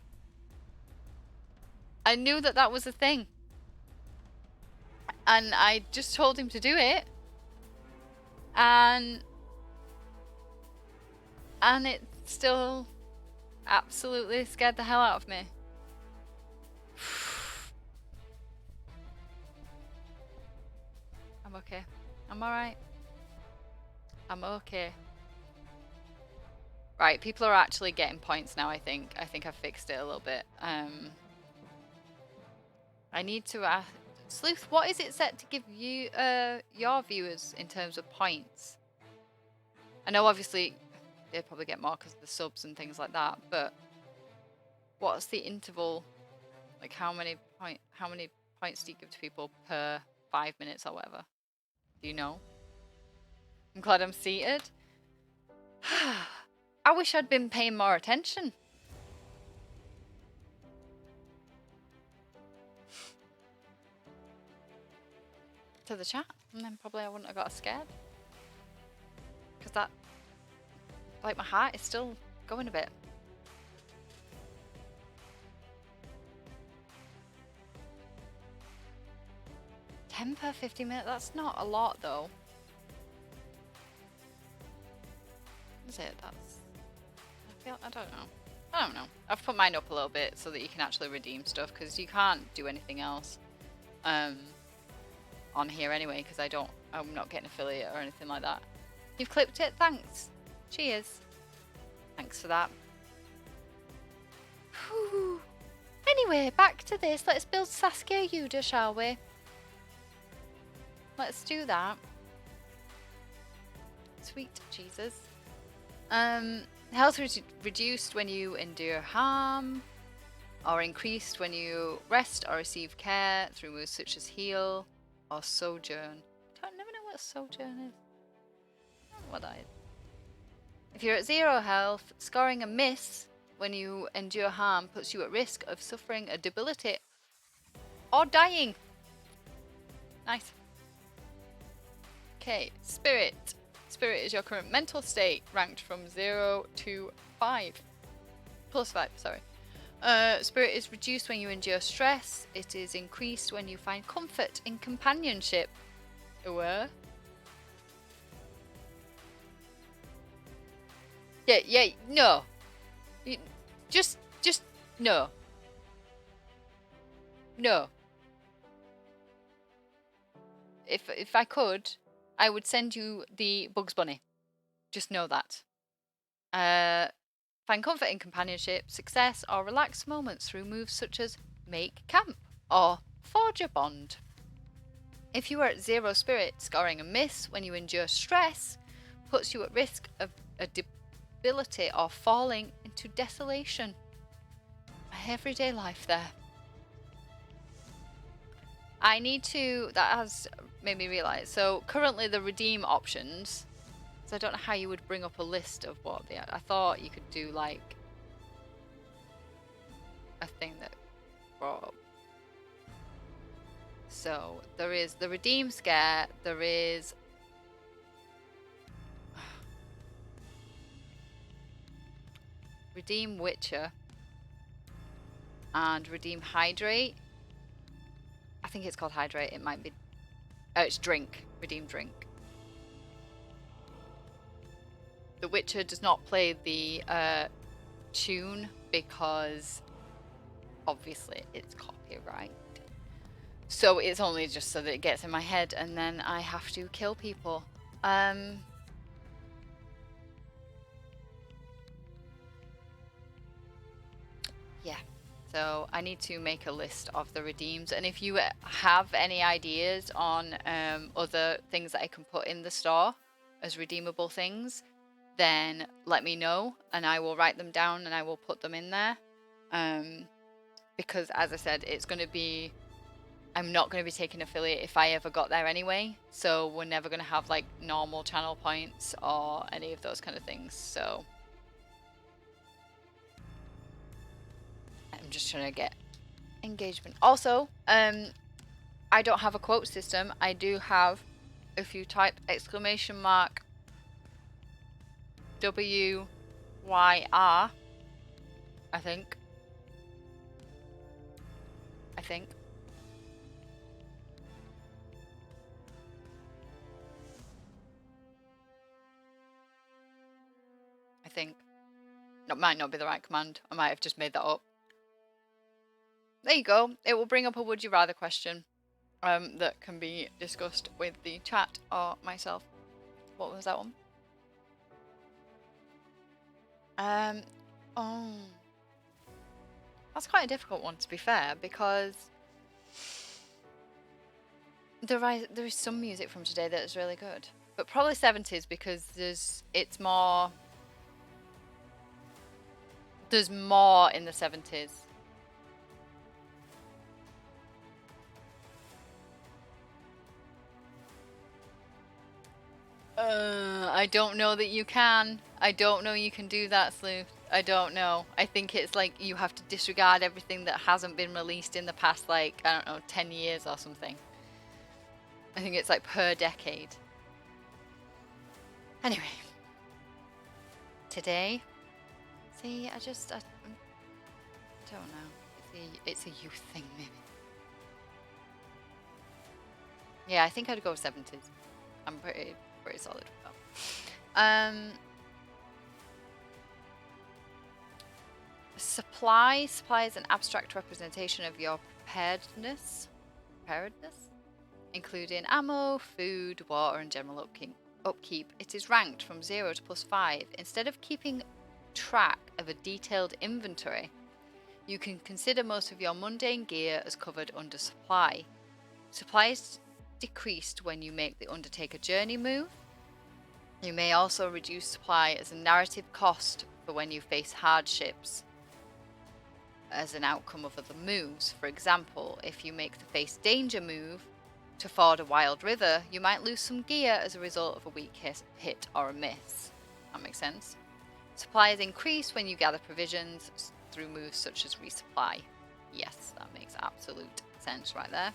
that that was a thing. And I just told him to do it. And it still absolutely scared the hell out of me. I'm okay. I'm alright. I'm okay. Right, people are actually getting points now, I think. I think I've fixed it a little bit. I need to ask... Sleuth, what is it set to give you, your viewers in terms of points? I know obviously they probably get more because of the subs and things like that, but what's the interval? Like how many points do you give to people per 5 minutes or whatever? Do you know? I'm glad I'm seated. I wish I'd been paying more attention. To the chat, and then probably I wouldn't have got scared. Because that, like, my heart is still going a bit. $10 per 50 minutes, that's not a lot though. Is it? I don't know. I've put mine up a little bit so that you can actually redeem stuff, because you can't do anything else on here anyway, because I'm not getting affiliate or anything like that. You've clipped it? Thanks. Cheers. Thanks for that. Whew. Anyway, back to this. Let's build Saskia Yuda, shall we? Let's do that. Sweet Jesus. Health reduced when you endure harm, or increased when you rest or receive care through moves such as heal or sojourn. I never know what sojourn is. I don't know what that is. If you're at 0 health, scoring a miss when you endure harm puts you at risk of suffering a debility or dying. Nice. Okay, spirit. Spirit is your current mental state, ranked from 0 to 5. Plus 5, sorry. Spirit is reduced when you endure stress. It is increased when you find comfort in companionship. Aware? Yeah, no. Just, no. No. If I could, I would send you the Bugs Bunny. Just know that. Find comfort in companionship, success, or relaxed moments through moves such as Make Camp or Forge a Bond. If you are at 0 spirit, scoring a miss when you endure stress puts you at risk of a debility or falling into desolation. My everyday life there. That has made me realise, so currently the redeem options, so I don't know how you would bring up a list of what they are. I thought you could do like a thing that brought up. So there is the redeem scare, there is redeem witcher and redeem hydrate. I think it's called hydrate. It might be. Oh, it's drink. Redeem drink. The Witcher does not play the tune because obviously it's copyright. So it's only just so that it gets in my head and then I have to kill people. Yeah. So I need to make a list of the redeems, and if you have any ideas on other things that I can put in the store as redeemable things, then let me know and I will write them down and I will put them in there. Because as I said, it's going to be, I'm not going to be taking affiliate if I ever got there anyway, so we're never going to have like normal channel points or any of those kind of things. So I'm just trying to get engagement. Also, I don't have a quote system. I do have, if you type exclamation mark WYR, I think. That might not be the right command. I might have just made that up. There you go. It will bring up a would you rather question that can be discussed with the chat or myself. What was that one? Oh, that's quite a difficult one, to be fair, because there is some music from today that is really good, but probably 70s because there's more in the 70s. I don't know that you can. I don't know you can do that, Sleuth. I don't know. I think it's like you have to disregard everything that hasn't been released in the past, like, I don't know, 10 years or something. I think it's like per decade. Anyway. Today. See, I don't know. It's a youth thing, maybe. Yeah, I think I'd go with 70s. I'm pretty solid with that. Supply is an abstract representation of your preparedness, including ammo, food, water, and general upkeep. It is ranked from 0 to +5. Instead of keeping track of a detailed inventory, you can consider most of your mundane gear as covered under supply. Supply is decreased when you make the Undertaker journey move. You may also reduce supply as a narrative cost for when you face hardships as an outcome of other moves. For example, if you make the face danger move to ford a wild river, you might lose some gear as a result of a weak hit or a miss. That makes sense. Supplies increase when you gather provisions through moves such as resupply. Yes, that makes absolute sense right there.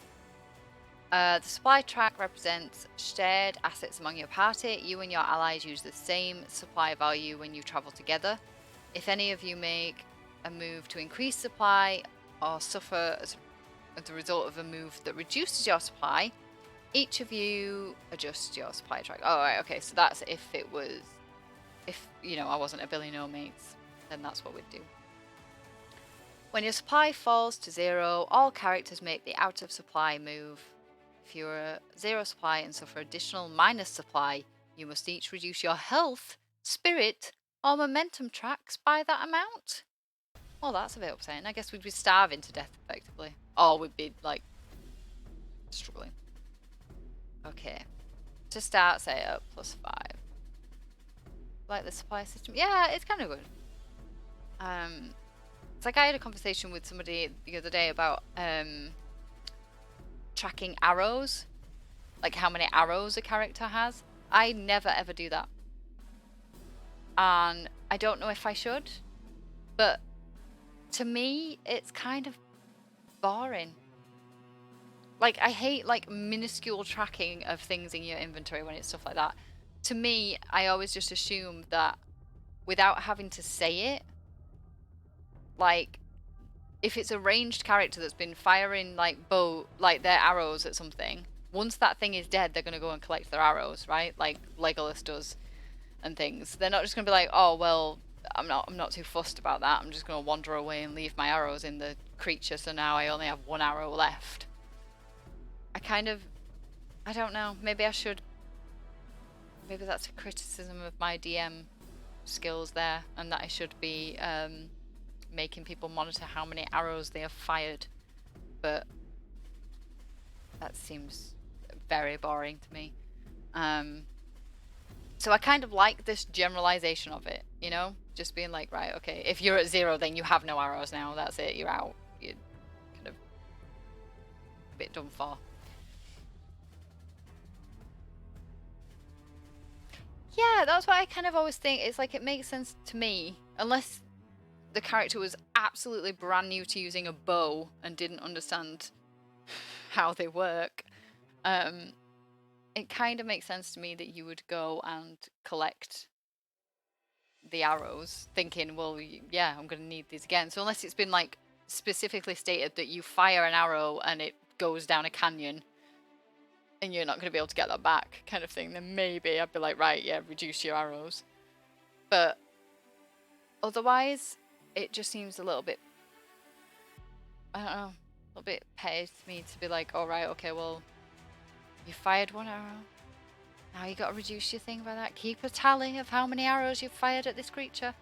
The supply track represents shared assets among your party. You and your allies use the same supply value when you travel together. If any of you make a move to increase supply or suffer as the result of a move that reduces your supply, each of you adjusts your supply track. Oh, right, okay, so that's if I wasn't a Billy No Mates, then that's what we'd do. When your supply falls to 0, all characters make the out of supply move. If you're a 0 supply and suffer additional minus supply, you must each reduce your health, spirit, or momentum tracks by that amount. Well, that's a bit upsetting. I guess we'd be starving to death, effectively. Or we'd be, like, struggling. Okay. To start, say up +5. Like the supply system. Yeah, it's kind of good. It's like I had a conversation with somebody the other day about tracking arrows. Like how many arrows a character has. I never ever do that. And I don't know if I should. But to me, it's kind of boring. Like, I hate, like, minuscule tracking of things in your inventory when it's stuff like that. To me, I always just assume that without having to say it, like, if it's a ranged character that's been firing, like, their arrows at something, once that thing is dead, they're going to go and collect their arrows, right? Like Legolas does. and things. They're not just gonna be like, oh well, I'm not too fussed about that. I'm just gonna wander away and leave my arrows in the creature, so now I only have one arrow left. I don't know. Maybe I should. Maybe that's a criticism of my DM skills there, and that I should be making people monitor how many arrows they have fired. But that seems very boring to me. So I kind of like this generalization of it, you know? Just being like, right, okay, if you're at 0, then you have no arrows now. That's it. You're out. You're kind of a bit done for. Yeah, that's what I kind of always think. It's like it makes sense to me, unless the character was absolutely brand new to using a bow and didn't understand how they work. It kind of makes sense to me that you would go and collect the arrows, thinking, well, yeah, I'm going to need these again. So unless it's been like specifically stated that you fire an arrow and it goes down a canyon and you're not going to be able to get that back, kind of thing, then maybe I'd be like, right, yeah, reduce your arrows. But otherwise, it just seems a little bit, I don't know, a little bit petty to me to be like, all right, okay, well, you fired one arrow. Now you got to reduce your thing by that. Keep a tally of how many arrows you've fired at this creature.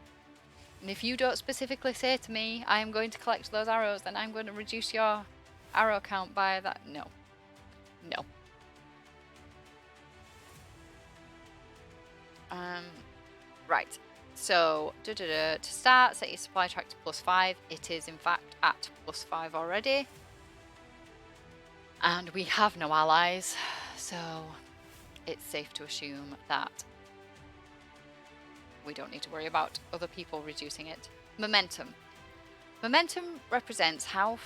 And if you don't specifically say to me, I am going to collect those arrows, then I'm going to reduce your arrow count by that. No. No. Right. So, to start, set your supply track to +5. It is, in fact, at +5 already. And we have no allies, so it's safe to assume that we don't need to worry about other people reducing it. Momentum. Momentum represents how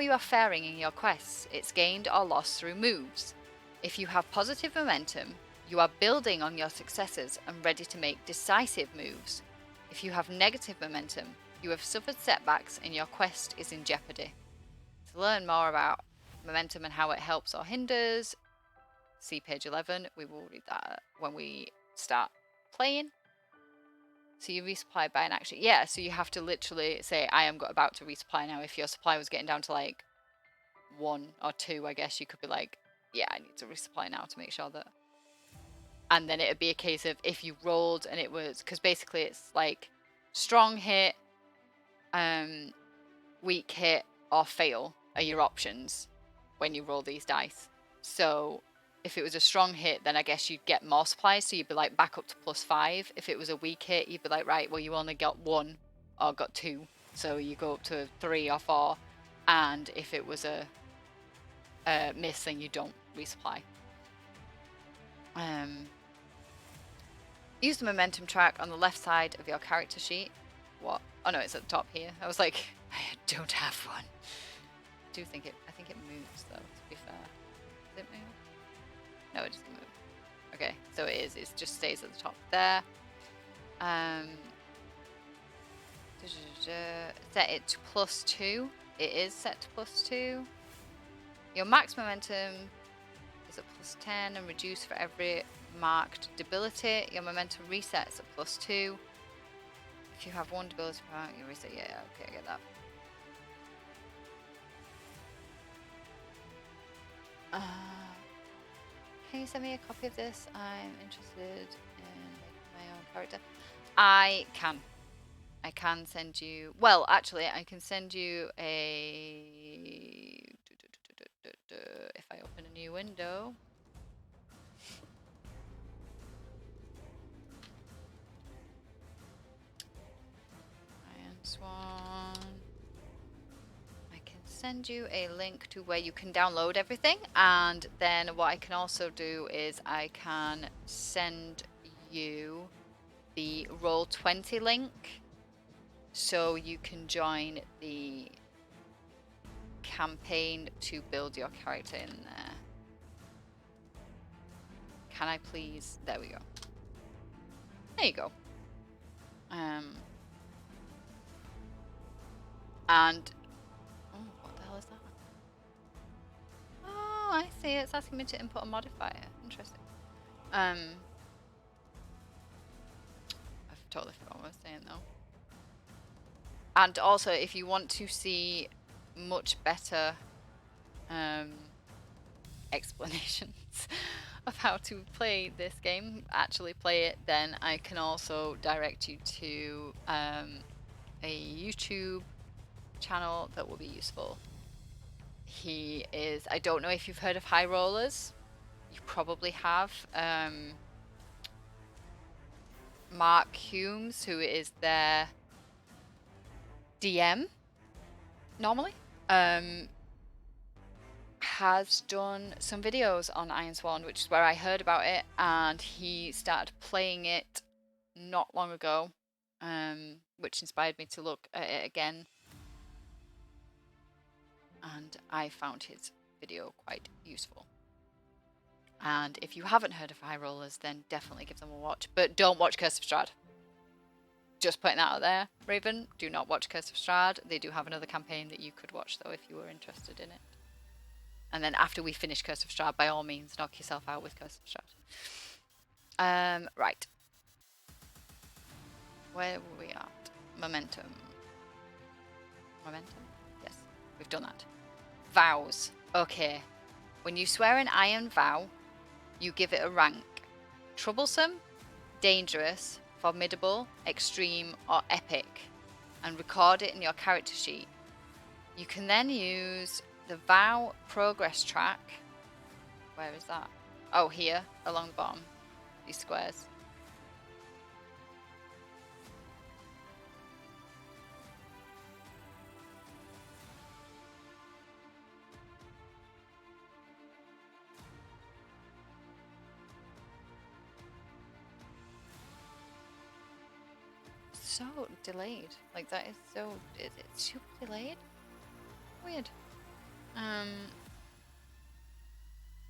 you are faring in your quests. It's gained or lost through moves. If you have positive momentum, you are building on your successes and ready to make decisive moves. If you have negative momentum, you have suffered setbacks and your quest is in jeopardy. To learn more about momentum and how it helps or hinders, see page 11. We will read that when we start playing. So you resupply by an action. Yeah, so you have to literally say, I am about to resupply now. If your supply was getting down to like 1 or 2, I guess you could be like, yeah, I need to resupply now to make sure that. And then it'd be a case of if you rolled and it was, because basically it's like strong hit, weak hit, or fail are your options when you roll these dice. So if it was a strong hit, then I guess you'd get more supplies, so you'd be like back up to +5. If it was a weak hit, you'd be like, right, well, you only got 1 or got 2, so you go up to 3 or 4. And if it was a miss, then you don't resupply. Use the momentum track on the left side of your character sheet. What? Oh no, it's at the top here. I was like, I don't have one. I think it moves though, to be fair. Does it move? No, it doesn't move. Okay, so it is. It just stays at the top there. Set it to +2. It is set to +2. Your max momentum is at +10 and reduced for every marked debility. Your momentum resets at +2. If you have 1 debility mark, you reset. Yeah, okay, I get that. Can you send me a copy of this? I'm interested in making my own character. I can send you. Well, actually, I can send you a. If I open a new window. Ironsworn. I can send you a link to where you can download everything, and then what I can also do is I can send you the Roll20 link so you can join the campaign to build your character in there. Can I please? There we go. There you go. And oh, what the hell is that? Oh, I see. It's asking me to input a modifier. Interesting. totally forgot what I was saying though. And also, if you want to see much better explanations of how to play this game, actually play it, then I can also direct you to a YouTube channel that will be useful. He is, I don't know if you've heard of High Rollers. You probably have. Mark Humes, who is their DM normally, has done some videos on Ironsworn, which is where I heard about it, and he started playing it not long ago, which inspired me to look at it again, and I found his video quite useful. And if you haven't heard of High Rollers, then definitely give them a watch, but don't watch Curse of Strahd. Just putting that out there, Raven, do not watch Curse of Strahd. They do have another campaign that you could watch, though, if you were interested in it. And then after we finish Curse of Strahd, by all means, knock yourself out with Curse of Strahd. Right. Where were we at? Momentum. Momentum? Yes, we've done that. Vows. Okay. When you swear an iron vow, you give it a rank. Troublesome, dangerous, formidable, extreme, or epic, and record it in your character sheet. You can then use the vow progress track. Where is that? Oh, here, along the bottom. These squares. So delayed. Like, that is so... It's super delayed? Weird.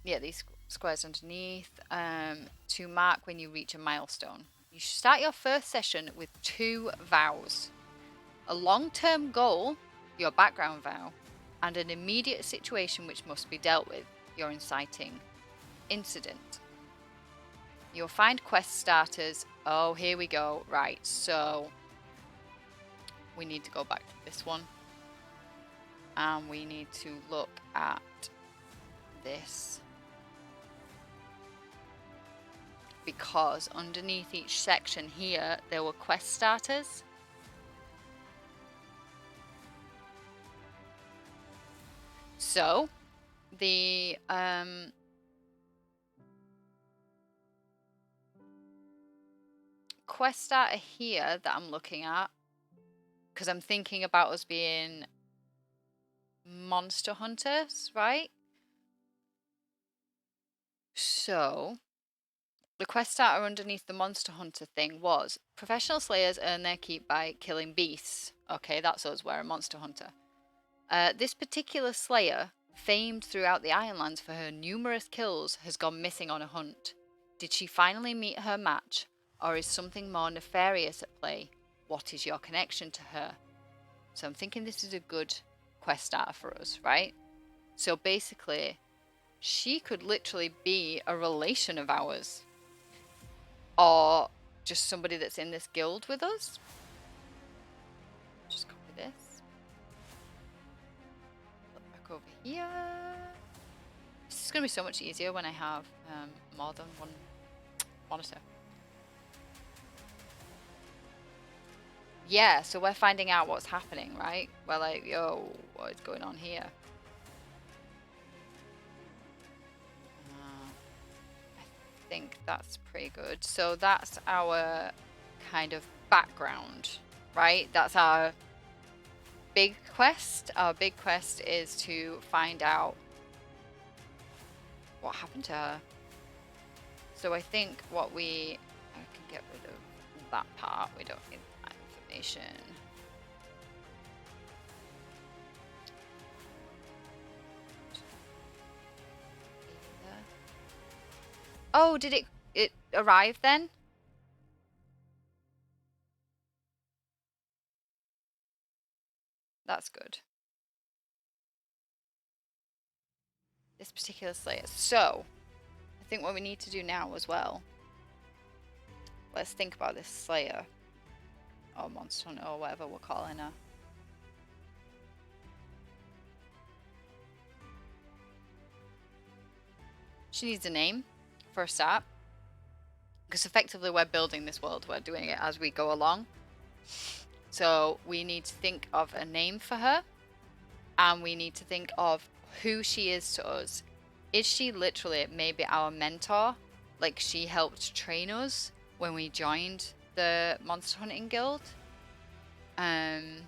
Yeah, these squares underneath. To mark when you reach a milestone. You should start your first session with 2 vows. A long-term goal, your background vow, and an immediate situation which must be dealt with, your inciting incident. You'll find quest starters. Oh, here we go. Right, so we need to go back to this one. And we need to look at this. Because underneath each section here, there were quest starters. So, the quest starter here that I'm looking at, because I'm thinking about us being monster hunters, right? So, the quest starter underneath the monster hunter thing was professional slayers earn their keep by killing beasts. Okay, that's us, we're a monster hunter. This particular slayer, famed throughout the Ironlands for her numerous kills, has gone missing on a hunt. Did she finally meet her match, or is something more nefarious at play? What is your connection to her? So I'm thinking this is a good quest starter for us, right? So basically, she could literally be a relation of ours. Or just somebody that's in this guild with us. Just copy this. Look back over here. This is going to be so much easier when I have more than one monitor. Yeah, so we're finding out what's happening, right? We're like, yo, what is going on here? I think that's pretty good. So that's our kind of background, right? That's our big quest. Our big quest is to find out what happened to her. So I think I can get rid of that part. We don't need that information. Oh, did it arrive then? That's good. This particular slayer. So, I think what we need to do now as well, let's think about this slayer. Or monster hunter, or whatever we're calling her. She needs a name for a start. Because effectively we're building this world. We're doing it as we go along. So we need to think of a name for her. And we need to think of who she is to us. Is she literally maybe our mentor? Like she helped train us when we joined the monster hunting guild? Ryan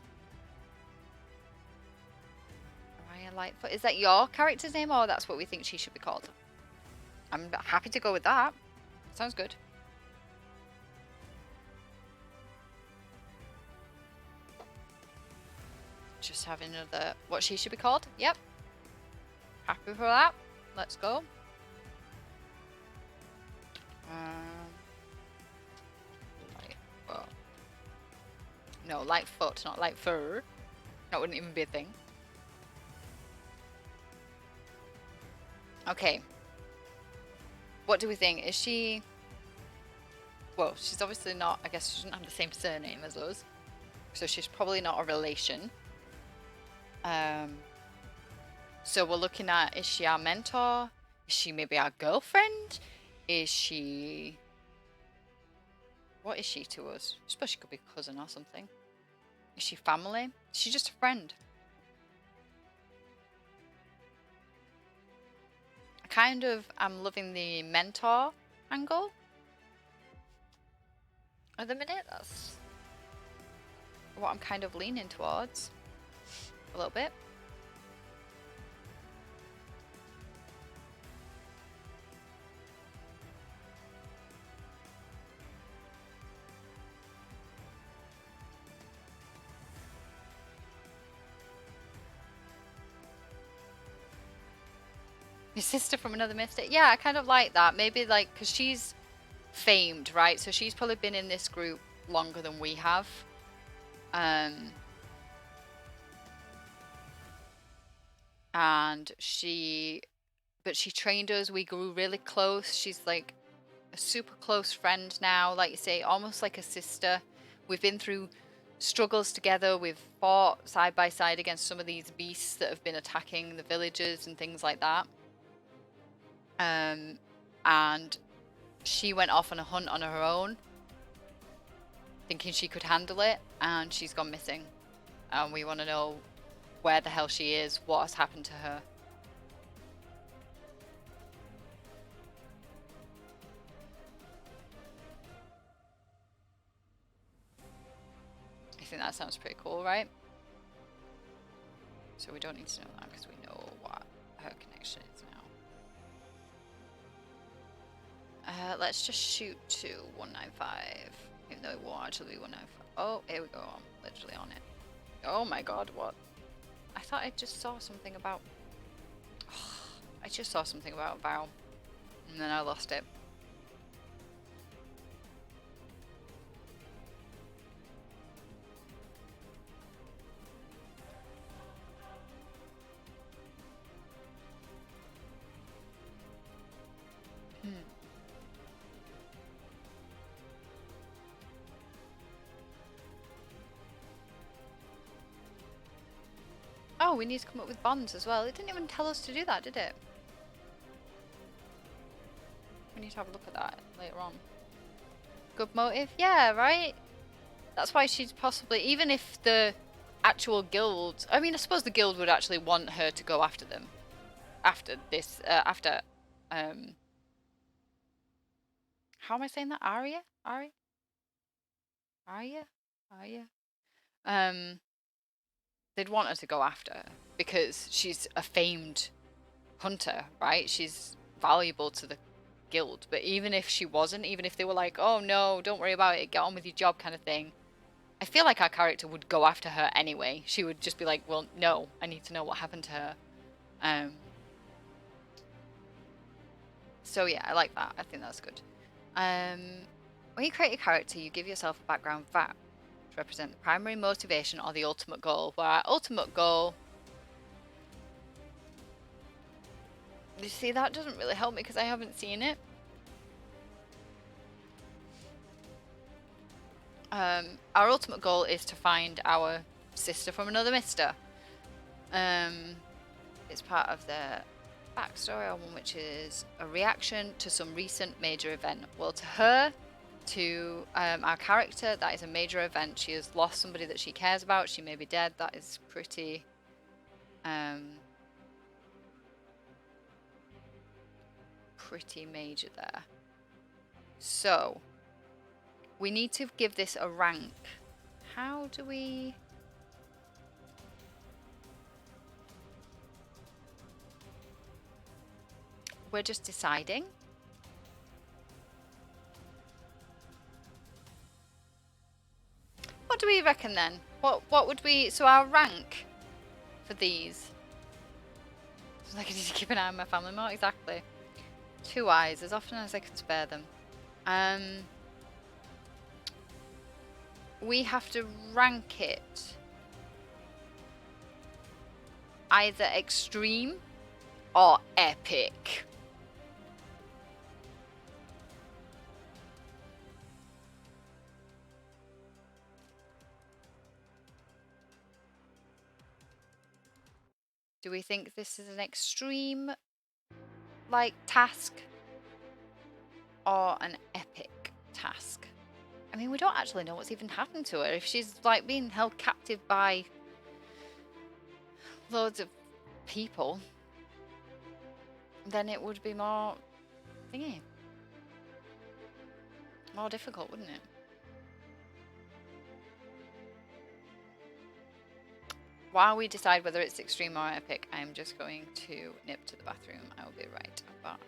Lightfoot. Is that your character's name, or that's what we think she should be called? I'm happy to go with that. Sounds good. Just having another what she should be called. Yep. Happy for that. Let's go. Lightfoot. No, Lightfoot, not Lightfur. That wouldn't even be a thing. Okay. What do we think? Is she... Well, she's obviously not... I guess she doesn't have the same surname as us. So she's probably not a relation. So we're looking at... Is she our mentor? Is she maybe our girlfriend? Is she... What is she to us? I suppose she could be a cousin or something. Is she family? Is she just a friend? I'm loving the mentor angle at the minute. That's what I'm kind of leaning towards a little bit. Your sister from another mystic. Yeah, I kind of like that. Maybe like, because she's famed, right? So she's probably been in this group longer than we have. And she trained us. We grew really close. She's like a super close friend now. Like you say, almost like a sister. We've been through struggles together. We've fought side by side against some of these beasts that have been attacking the villagers and things like that. And she went off on a hunt on her own, thinking she could handle it, and she's gone missing. And we want to know where the hell she is, what has happened to her. I think that sounds pretty cool, right? So we don't need to know that because we know what her connection is now. Let's just shoot to 195, even though it won't actually be 195. Oh, here we go. I'm literally on it. Oh my god, what? I thought I just saw something about... I just saw something about Val, and then I lost it. Oh, we need to come up with bonds as well. It didn't even tell us to do that, did it? We need to have a look at that later on. Good motive? Yeah, right? That's why she's possibly... Even if the actual guild... I mean, I suppose the guild would actually want her to go after them. After this... how am I saying that? Arya? Arya? Arya? Arya? They'd want her to go after her because she's a famed hunter, right? She's valuable to the guild. But even if she wasn't, even if they were like, oh no, don't worry about it, get on with your job kind of thing, I feel like our character would go after her anyway. She would just be like, well, no, I need to know what happened to her. So yeah, I like that. I think that's good. When you create a character, you give yourself a background VAP to represent the primary motivation or the ultimate goal. Where our ultimate goal... You see, that doesn't really help me because I haven't seen it. Our ultimate goal is to find our sister from another mister. It's part of the backstory on one which is a reaction to some recent major event. Well, to her, to our character, that is a major event. She has lost somebody that she cares about. She may be dead. That is pretty pretty major there. So we need to give this a rank. How do we... We're just deciding. What do we reckon then? What would we... So our rank for these... Like I need to keep an eye on my family more. Exactly. 2 eyes, as often as I can spare them. We have to rank it either extreme or epic. Do we think this is an extreme, like, task or an epic task? I mean, we don't actually know what's even happened to her. If she's, like, being held captive by loads of people, then it would be more thingy. More difficult, wouldn't it? While we decide whether it's extreme or epic, I'm just going to nip to the bathroom. I will be right back.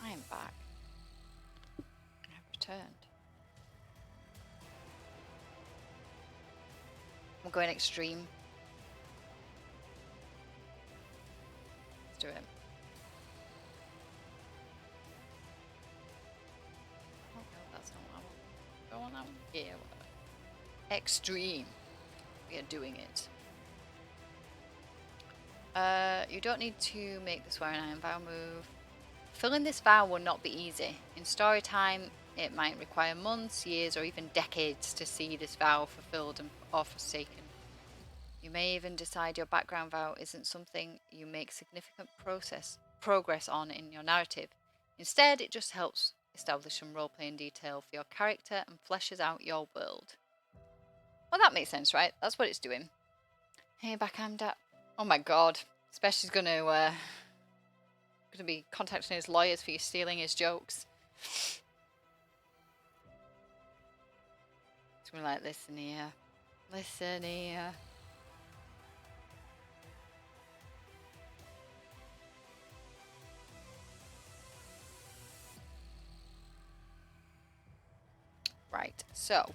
I am back. I have returned. I'm going extreme. Let's do it. Oh, no, that's not what I want. Go on that one? Yeah, whatever. Extreme. We are doing it. You don't need to make the swear and iron vow move. Filling this vow will not be easy. In story time, it might require months, years, or even decades to see this vow fulfilled or forsaken. You may even decide your background vow isn't something you make significant progress on in your narrative. Instead, it just helps establish some role-playing detail for your character and fleshes out your world. Well, that makes sense, right? That's what it's doing. Hey, backhand dad. Oh my god. Especially gonna be contacting his lawyers for you stealing his jokes. So we're like, listen here. Listen here. Right, so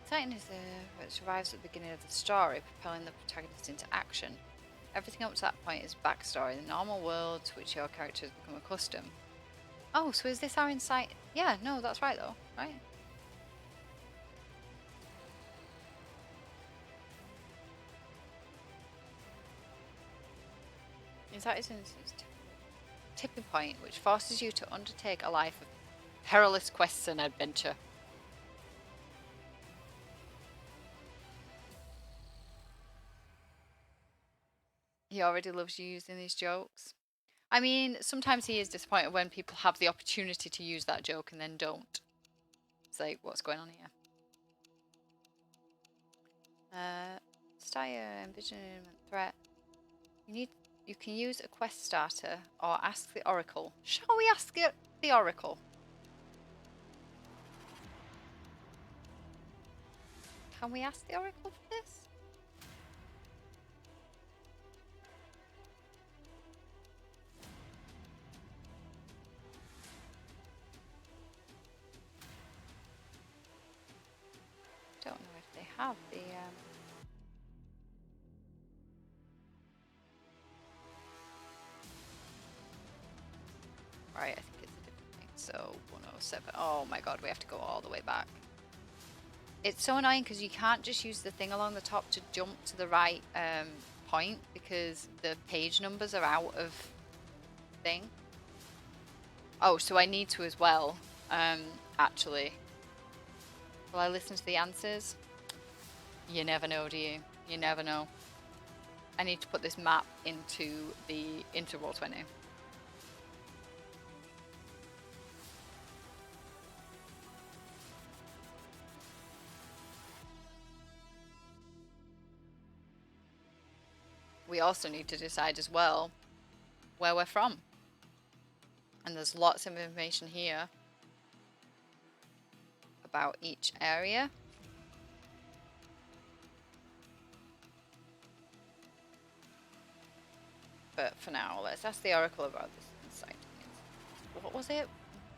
Titan is it survives at the beginning of the story, propelling the protagonist into action. Everything up to that point is backstory, the normal world to which your character has become accustomed. Oh, so is this our insight? Yeah, no, that's right though, right? Insight is tipping point, which forces you to undertake a life of perilous quests and adventure. He already loves you using these jokes. I mean, sometimes he is disappointed when people have the opportunity to use that joke and then don't. It's like, what's going on here? Start your envisionment threat. You can use a quest starter or ask the Oracle. Shall we ask the Oracle? Can we ask the Oracle for this? Don't know if they have the right, I think it's a different thing. So 107. Oh my god, we have to go all the way back. It's so annoying because you can't just use the thing along the top to jump to the right point because the page numbers are out of thing. Oh, so I need to as well, actually. Will I listen to the answers? You never know, do you? You never know. I need to put this map into Roll20. We also need to decide as well where we're from. And there's lots of information here about each area. But for now, let's ask the Oracle about this insight. What was it?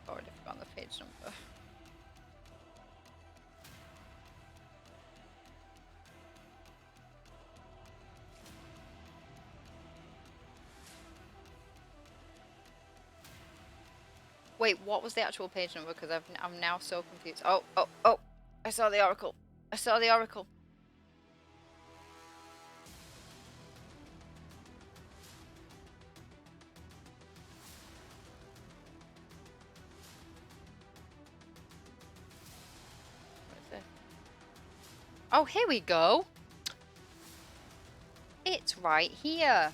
I've already forgotten the page number. Wait, what was the actual page number? Because I'm now so confused. Oh! I saw the Oracle. I saw the Oracle. What is it? Oh, here we go. It's right here.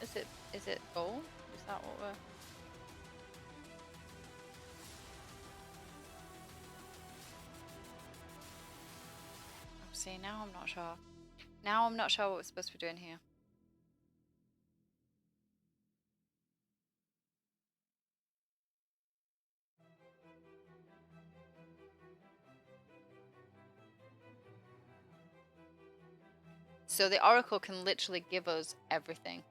Is it goal? Is it goal? Is that what we're... See, now I'm not sure. Now I'm not sure what we're supposed to be doing here. So the Oracle can literally give us everything.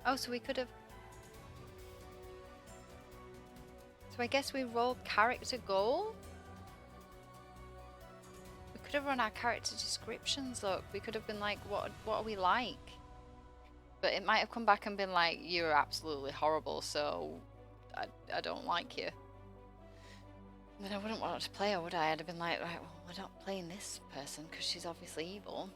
Oh, so we could have... So I guess we roll character goal? We could have run our character descriptions, look. We could have been like, what are we like? But it might have come back and been like, you're absolutely horrible, so I don't like you. Then I wouldn't want to play her, would I? I'd have been like, right, well, we're not playing this person because she's obviously evil.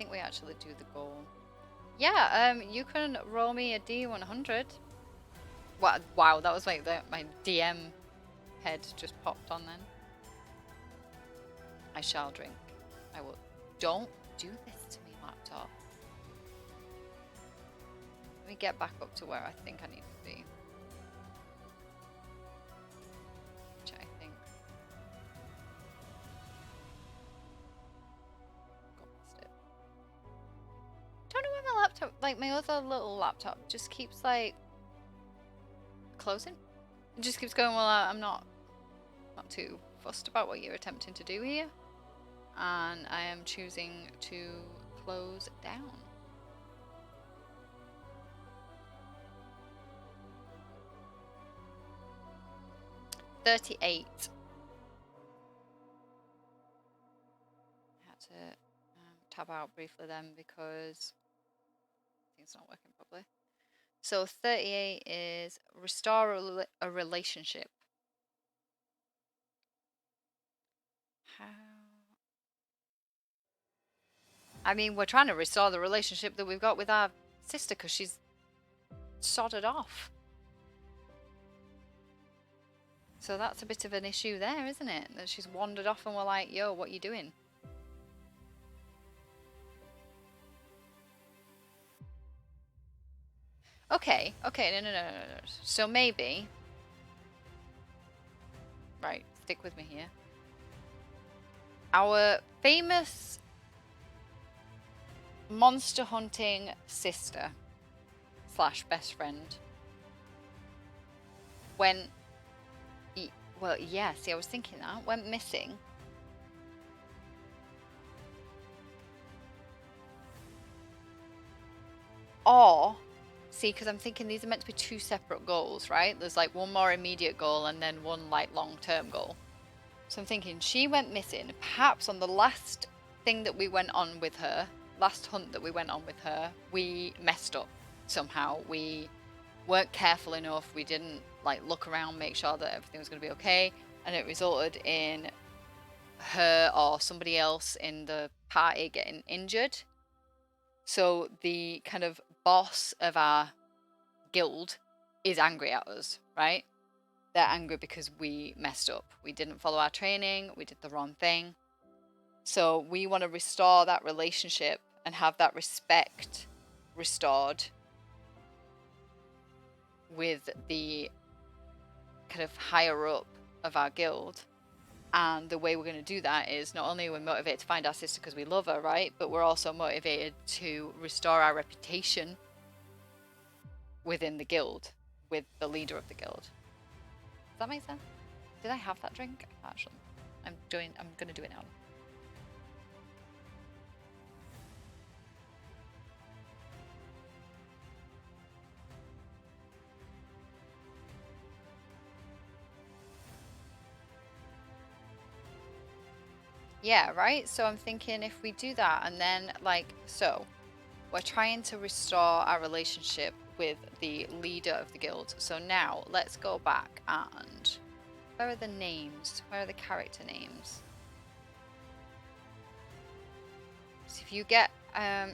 think we actually do the goal. Yeah, you can roll me a D100. Wow, that was like my DM head just popped on then. I shall drink. I will. Don't do this to me, laptop. Let me get back up to where I think I need to be. Which I think. Got past it. Don't know why my laptop, like my other little laptop, just keeps like closing. It just keeps going. Well, I'm not too fussed about what you're attempting to do here, and I am choosing to close down. $38. I had to tab out briefly then because it's not working properly. So 38 is restore a relationship. How? I mean, we're trying to restore the relationship that we've got with our sister because she's sodded off. So that's a bit of an issue there, isn't it? That she's wandered off and we're like, yo, what are you doing? Okay, no. So maybe... Right, stick with me here. Our famous monster hunting sister / best friend went... Well, yeah, see, I was thinking that. Went missing. Or... See, because I'm thinking these are meant to be 2 separate goals, right? There's like one more immediate goal and then one like long-term goal. So I'm thinking she went missing. Perhaps on the last thing that we went on with her, last hunt that we went on with her, we messed up somehow. We weren't careful enough. We didn't like look around, make sure that everything was going to be okay. And it resulted in her or somebody else in the party getting injured. So the kind of boss of our guild is angry at us, right? They're angry because we messed up. We didn't follow our training. We did the wrong thing. So we want to restore that relationship and have that respect restored with the kind of higher up of our guild. And the way we're going to do that is not only are we motivated to find our sister because we love her, right? But we're also motivated to restore our reputation within the guild, with the leader of the guild. Does that make sense? Did I have that drink? Actually, I'm going to do it now. Yeah, right? So I'm thinking if we do that and then like, so we're trying to restore our relationship with the leader of the guild. So now let's go back and where are the names? Where are the character names? So if you get,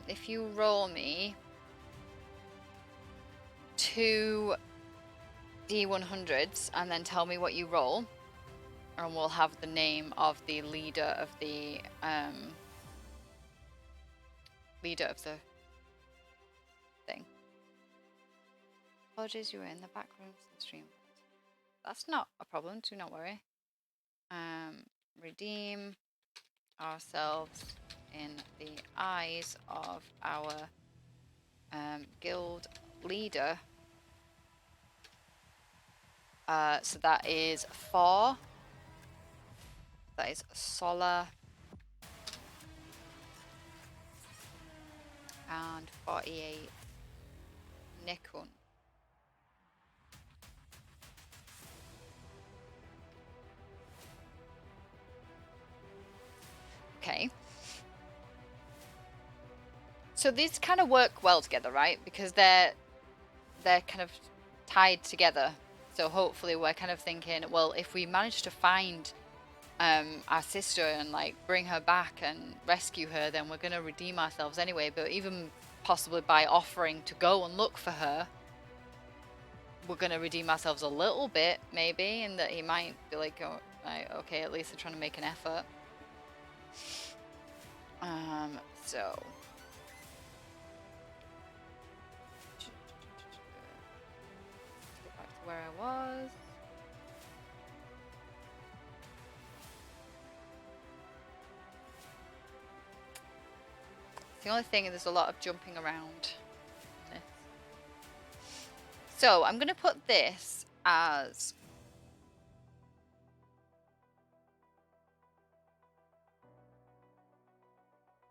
if you roll me 2 D100s and then tell me what you roll, and we'll have the name of the leader of the thing. Apologies, you were in the back rooms of the stream. That's not a problem, do not worry. Redeem ourselves in the eyes of our guild leader. So that is 4. That is Sola. And 48 Nikon. Okay. So these kind of work well together, right? Because they're kind of tied together. So hopefully we're kind of thinking, well, if we manage to find our sister and like bring her back and rescue her, then we're gonna redeem ourselves anyway. But even possibly by offering to go and look for her, we're gonna redeem ourselves a little bit, maybe, and that he might be like, oh, okay, at least they're trying to make an effort. So let's get back to where I was. The only thing is there's a lot of jumping around. So I'm going to put this as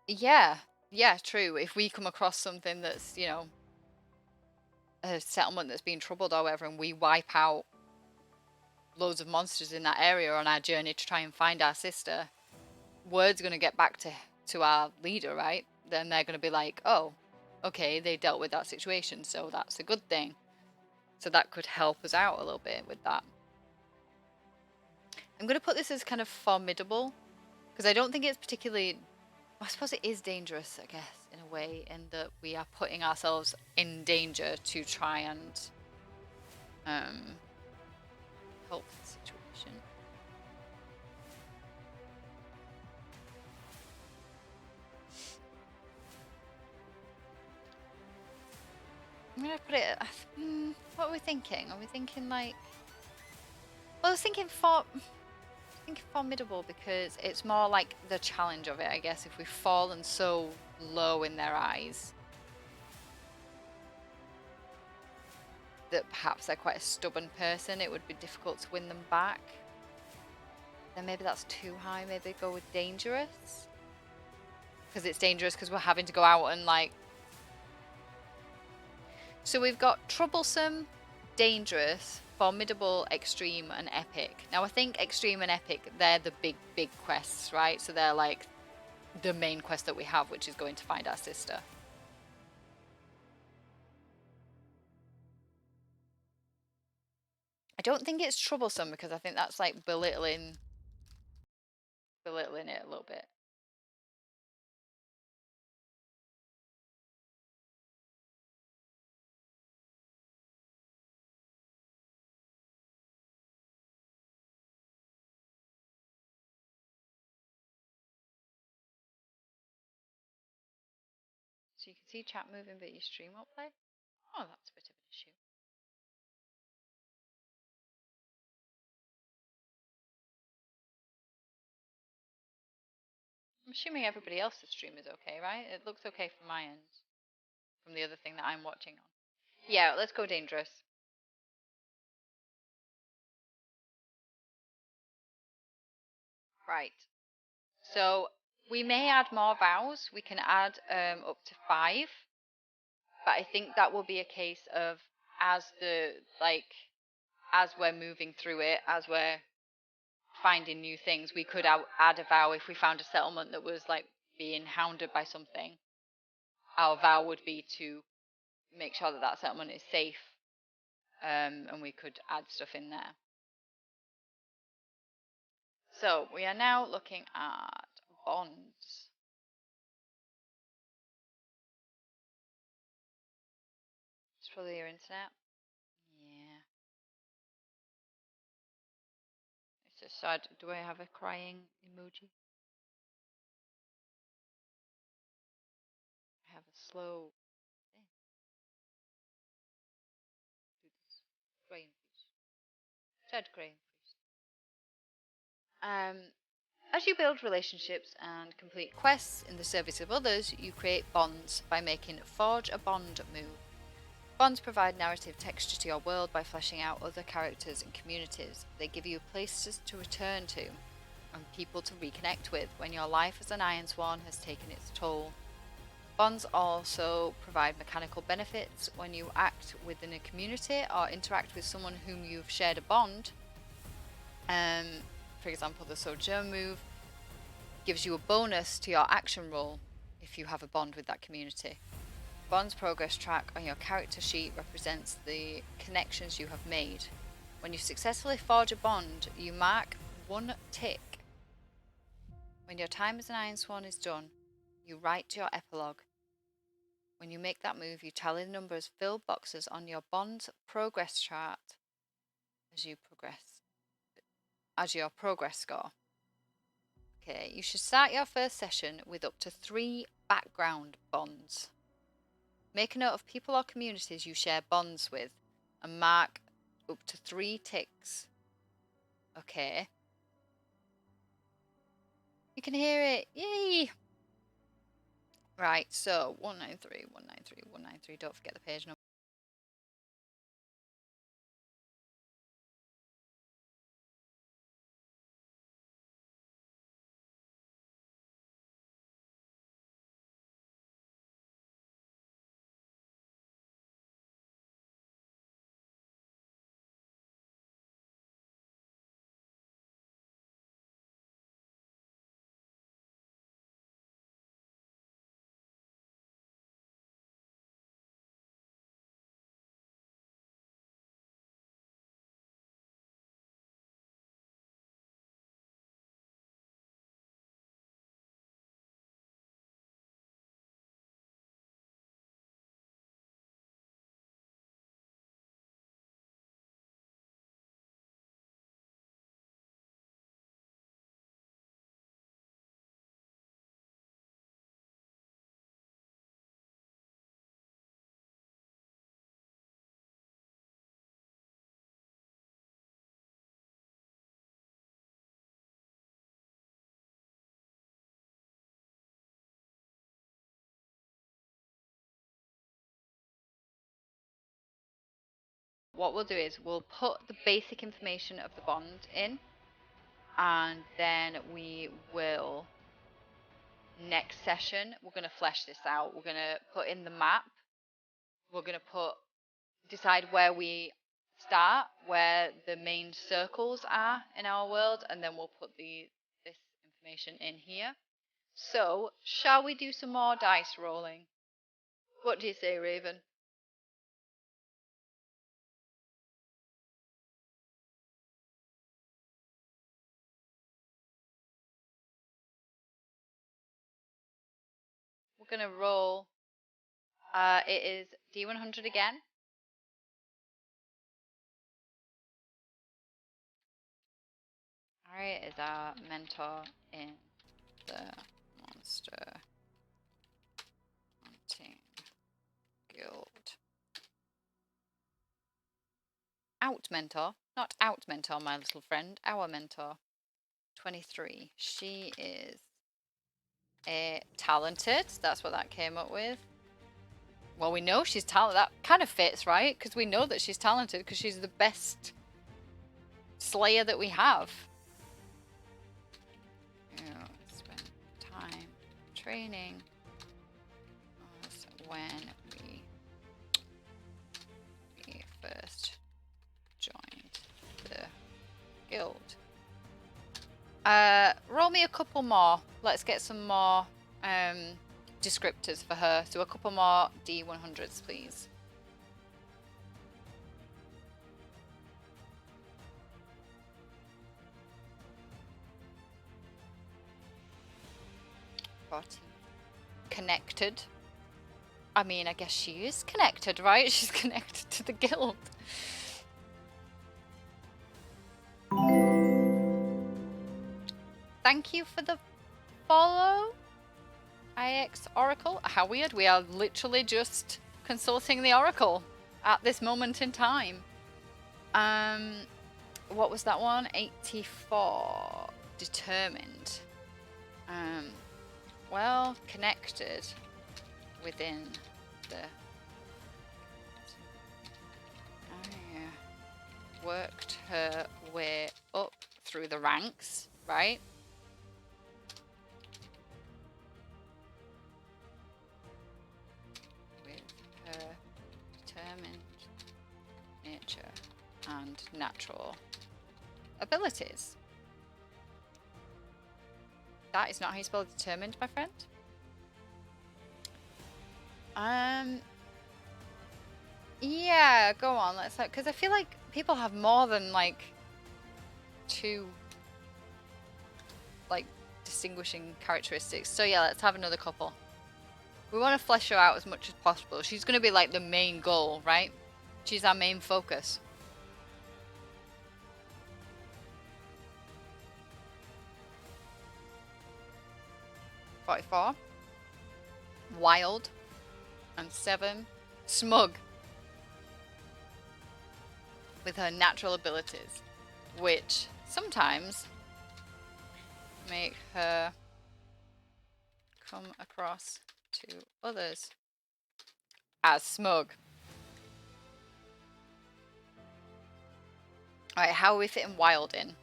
yeah, true. If we come across something that's, you know, a settlement that's being troubled or whatever, and we wipe out loads of monsters in that area on our journey to try and find our sister, word's going to get back to our leader, right? Then they're going to be like, oh, okay, they dealt with that situation, so that's a good thing. So that could help us out a little bit with that. I'm going to put this as kind of formidable, because I don't think it's particularly, I suppose it is dangerous, I guess, in a way, in that we are putting ourselves in danger to try and help the situation. I'm going to put it, what are we thinking? Are we thinking like, well, I was thinking formidable because it's more like the challenge of it, I guess. If we've fallen so low in their eyes that perhaps they're quite a stubborn person, it would be difficult to win them back. Then maybe that's too high. Maybe go with dangerous, because it's dangerous because we're having to go out and like. So we've got troublesome, dangerous, formidable, extreme, and epic. Now I think extreme and epic, they're the big quests, right? So they're like the main quest that we have, which is going to find our sister. I don't think it's troublesome because I think that's like belittling it a little bit. So you can see chat moving, but your stream won't play. Oh, that's a bit of an issue. I'm assuming everybody else's stream is okay, right? It looks okay from my end, from the other thing that I'm watching on. Yeah, let's go dangerous. Right. So we may add more vows. We can add up to 5. But I think that will be a case of as we're moving through it, as we're finding new things, we could add a vow. If we found a settlement that was like being hounded by something, our vow would be to make sure that that settlement is safe, and we could add stuff in there. So we are now looking at bonds. It's probably your internet. Yeah. It's just sad. Do I have a crying emoji? I have a slow thing. Do this. Crying fish. Sad crying fish. As you build relationships and complete quests in the service of others, you create bonds by making Forge a Bond move. Bonds provide narrative texture to your world by fleshing out other characters and communities. They give you places to return to and people to reconnect with when your life as an Ironsworn has taken its toll. Bonds also provide mechanical benefits when you act within a community or interact with someone whom you've shared a bond. For example, the Sojourn move gives you a bonus to your action roll if you have a bond with that community. Bond's progress track on your character sheet represents the connections you have made. When you successfully forge a bond, you mark 1 tick When your time as an Ironsworn is done, you write your epilogue. When you make that move, you tally the number of filled boxes on your bond's progress chart as you progress, as your progress score. Okay, you should start your first session with up to 3 background bonds. Make a note of people or communities you share bonds with and mark up to 3 ticks. Okay. You can hear it. Yay! Right, so 193, 193, 193. Don't forget the page number. What we'll do is we'll put the basic information of the bond in, and then we will, next session, we're going to flesh this out. We're going to put in the map. We're going to decide where we start, where the main circles are in our world, and then we'll put this information in here. So, shall we do some more dice rolling? What do you say, Raven? We're going to roll. It is D100 again. Harriet is our mentor in the Monster Hunting Guild. Out mentor, not out mentor, my little friend. Our mentor. 23. She is talented. That's what that came up with. Well, we know she's talented. That kind of fits, right? Because we know that she's talented because she's the best slayer that we have. Spend time training was when we first joined the guild. Roll me a couple more. Let's get some more descriptors for her. So a couple more D100s, please. Connected. I mean, I guess she is connected, right? She's connected to the guild. Thank you for the follow, IX Oracle. How weird. We are literally just consulting the Oracle at this moment in time. What was that one? 84. Determined. Well, connected within the... worked her way up through the ranks, right? With her determined nature and natural abilities. That is not how you spell determined, my friend. Yeah, go on. Let's, because I feel like people have more than like 2 like distinguishing characteristics. So yeah, let's have another couple. We want to flesh her out as much as possible. She's going to be like the main goal, right? She's our main focus. "44. Wild. And 7. Smug. With her natural abilities, which sometimes make her come across to others as smug. Alright, how are we fitting Wild in?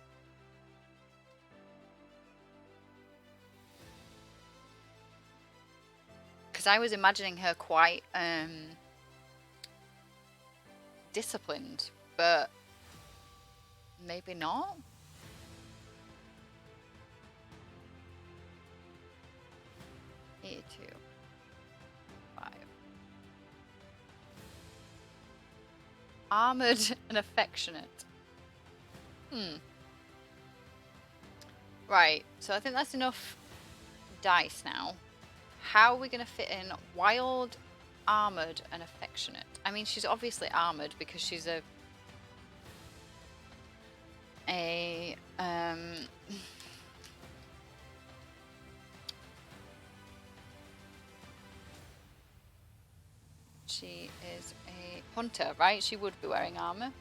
Because I was imagining her quite disciplined, but maybe not. E2. 5. Armored and affectionate. Right, so I think that's enough dice now. How are we going to fit in Wild, armored, and affectionate? I mean, she's obviously armored because she's she is a hunter, right? She would be wearing armor.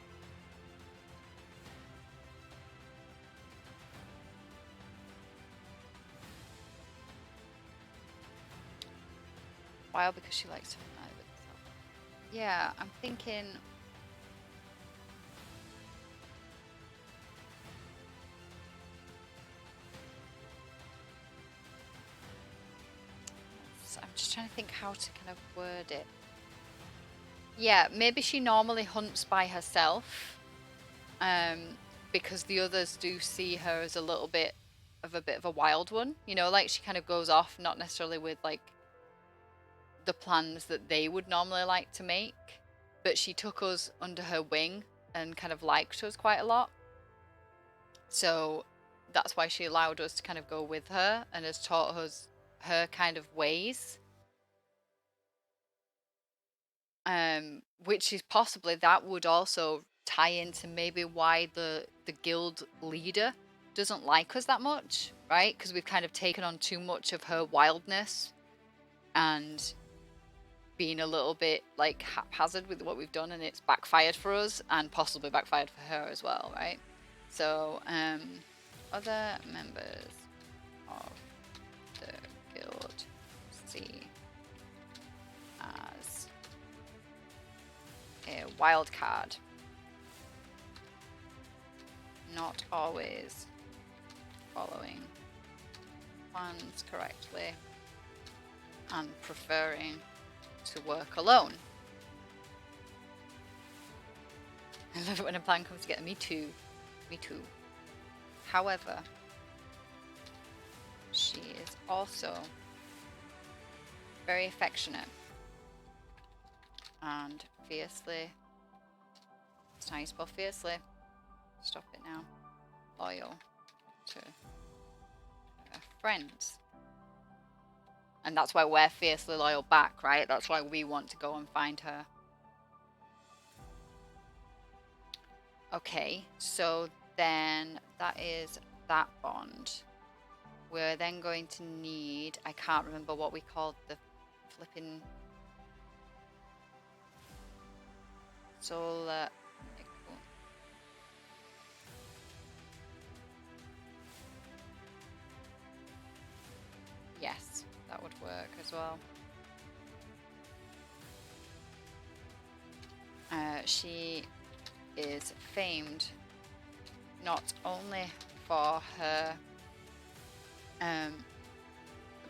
Wild because she likes to fly with herself. Yeah, I'm thinking. I'm just trying to think how to kind of word it. Yeah, maybe she normally hunts by herself, because the others do see her as a little bit of a wild one. You know, like she kind of goes off, not necessarily with like the plans that they would normally like to make, but she took us under her wing and kind of liked us quite a lot. So that's why she allowed us to kind of go with her and has taught us her kind of ways. Which is possibly that would also tie into maybe why the guild leader doesn't like us that much, right? Because we've kind of taken on too much of her wildness and been a little bit like haphazard with what we've done, and it's backfired for us and possibly backfired for her as well, right? So other members of the guild see as a wild card, not always following plans correctly and preferring to work alone. I love it when a plan comes together. Me too. Me too. However, she is also very affectionate and fiercely. It's how you spell fiercely. Stop it now. Loyal to her friends. And that's why we're fiercely loyal back, right? That's why we want to go and find her. Okay, so then that is that bond. We're then going to need, I can't remember what we called the flipping solar. Yes, that would work as well. She is famed not only for her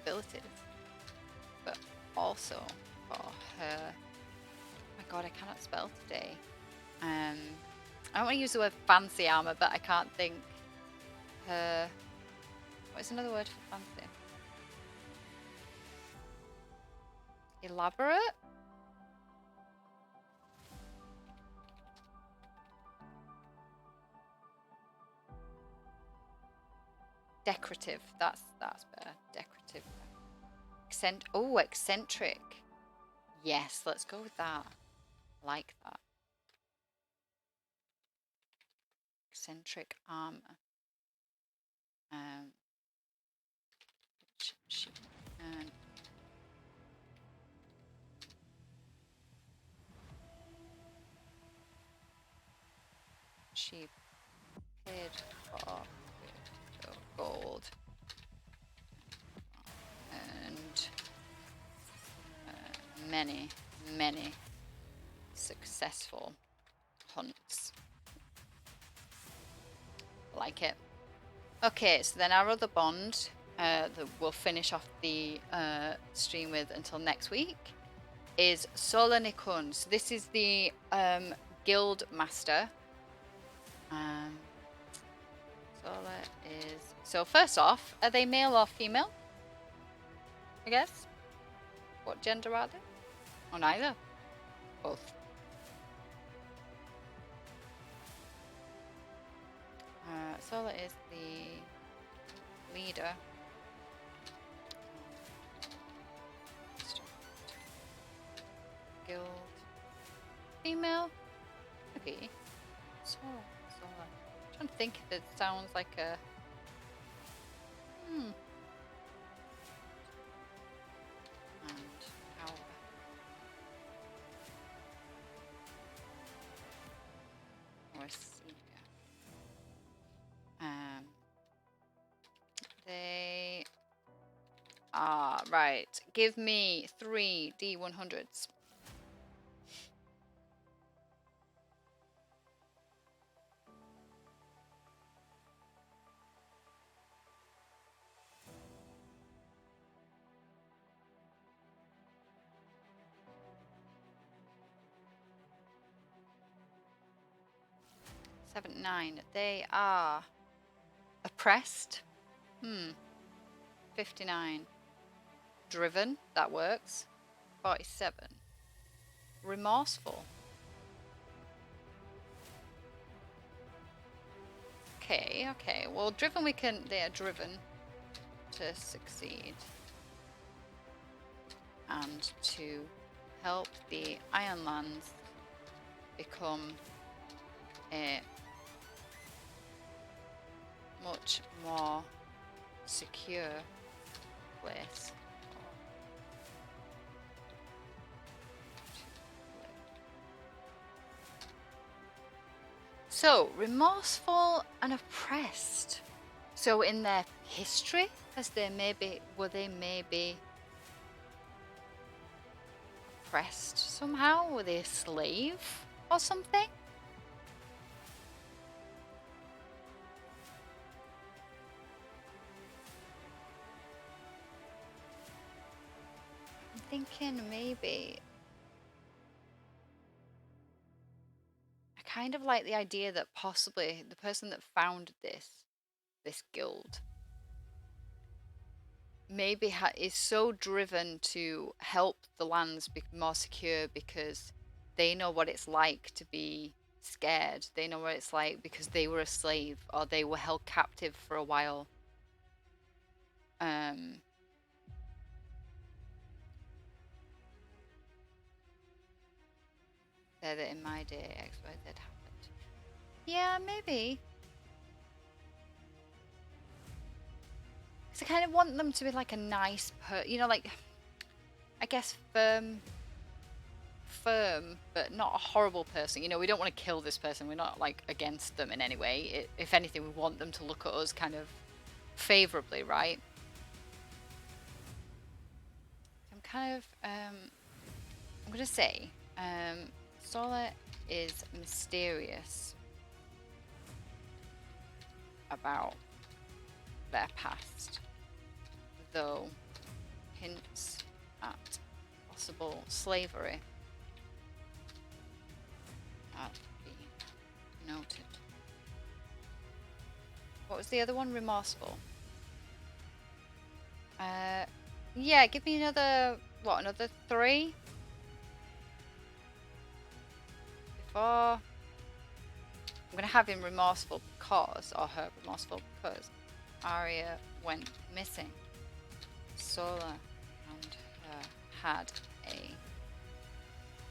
abilities, but also for her. Oh my god, I cannot spell today. I don't want to use the word fancy armor, but I can't think. Her. What is another word for fancy? Elaborate? Decorative. That's better. Decorative. Eccentric. Yes, let's go with that. Like that. Eccentric armor. And she paid for gold and many successful hunts. Like it. Okay, so then our other bond that we'll finish off the stream with until next week is Sola Nikun. So this is the guild master. Sola is... So first off, are they male or female? I guess. What gender are they? Or neither? Both. Sola is the leader. Guild. Female? Okay. Sola. I'm trying to think if it sounds like a... And how... Or they are... Right. Give me 3 D100s. Seven, 9. They are oppressed. 59. Driven. That works. 47. Remorseful. Okay. Well, driven they are driven to succeed. And to help the Ironlands become a much more secure place. So, remorseful and oppressed. So in their history, were they maybe oppressed somehow? Were they a slave or something? I'm thinking maybe... I kind of like the idea that possibly the person that founded this guild maybe is so driven to help the lands be more secure because they know what it's like to be scared. They know what it's like because they were a slave or they were held captive for a while. That in my day XYZ happened. Yeah, maybe. Because I kind of want them to be like a nice like, I guess firm, but not a horrible person. We don't want to kill this person. We're not like against them in any way. If anything, we want them to look at us kind of favorably, right? I'm kind of I'm gonna say Sola is mysterious about their past, though hints at possible slavery are to be noted. What was the other one? Remorseful. Yeah, give me another 3? Before I'm gonna have him remorseful because, or her remorseful because Arya went missing, Sola and her had a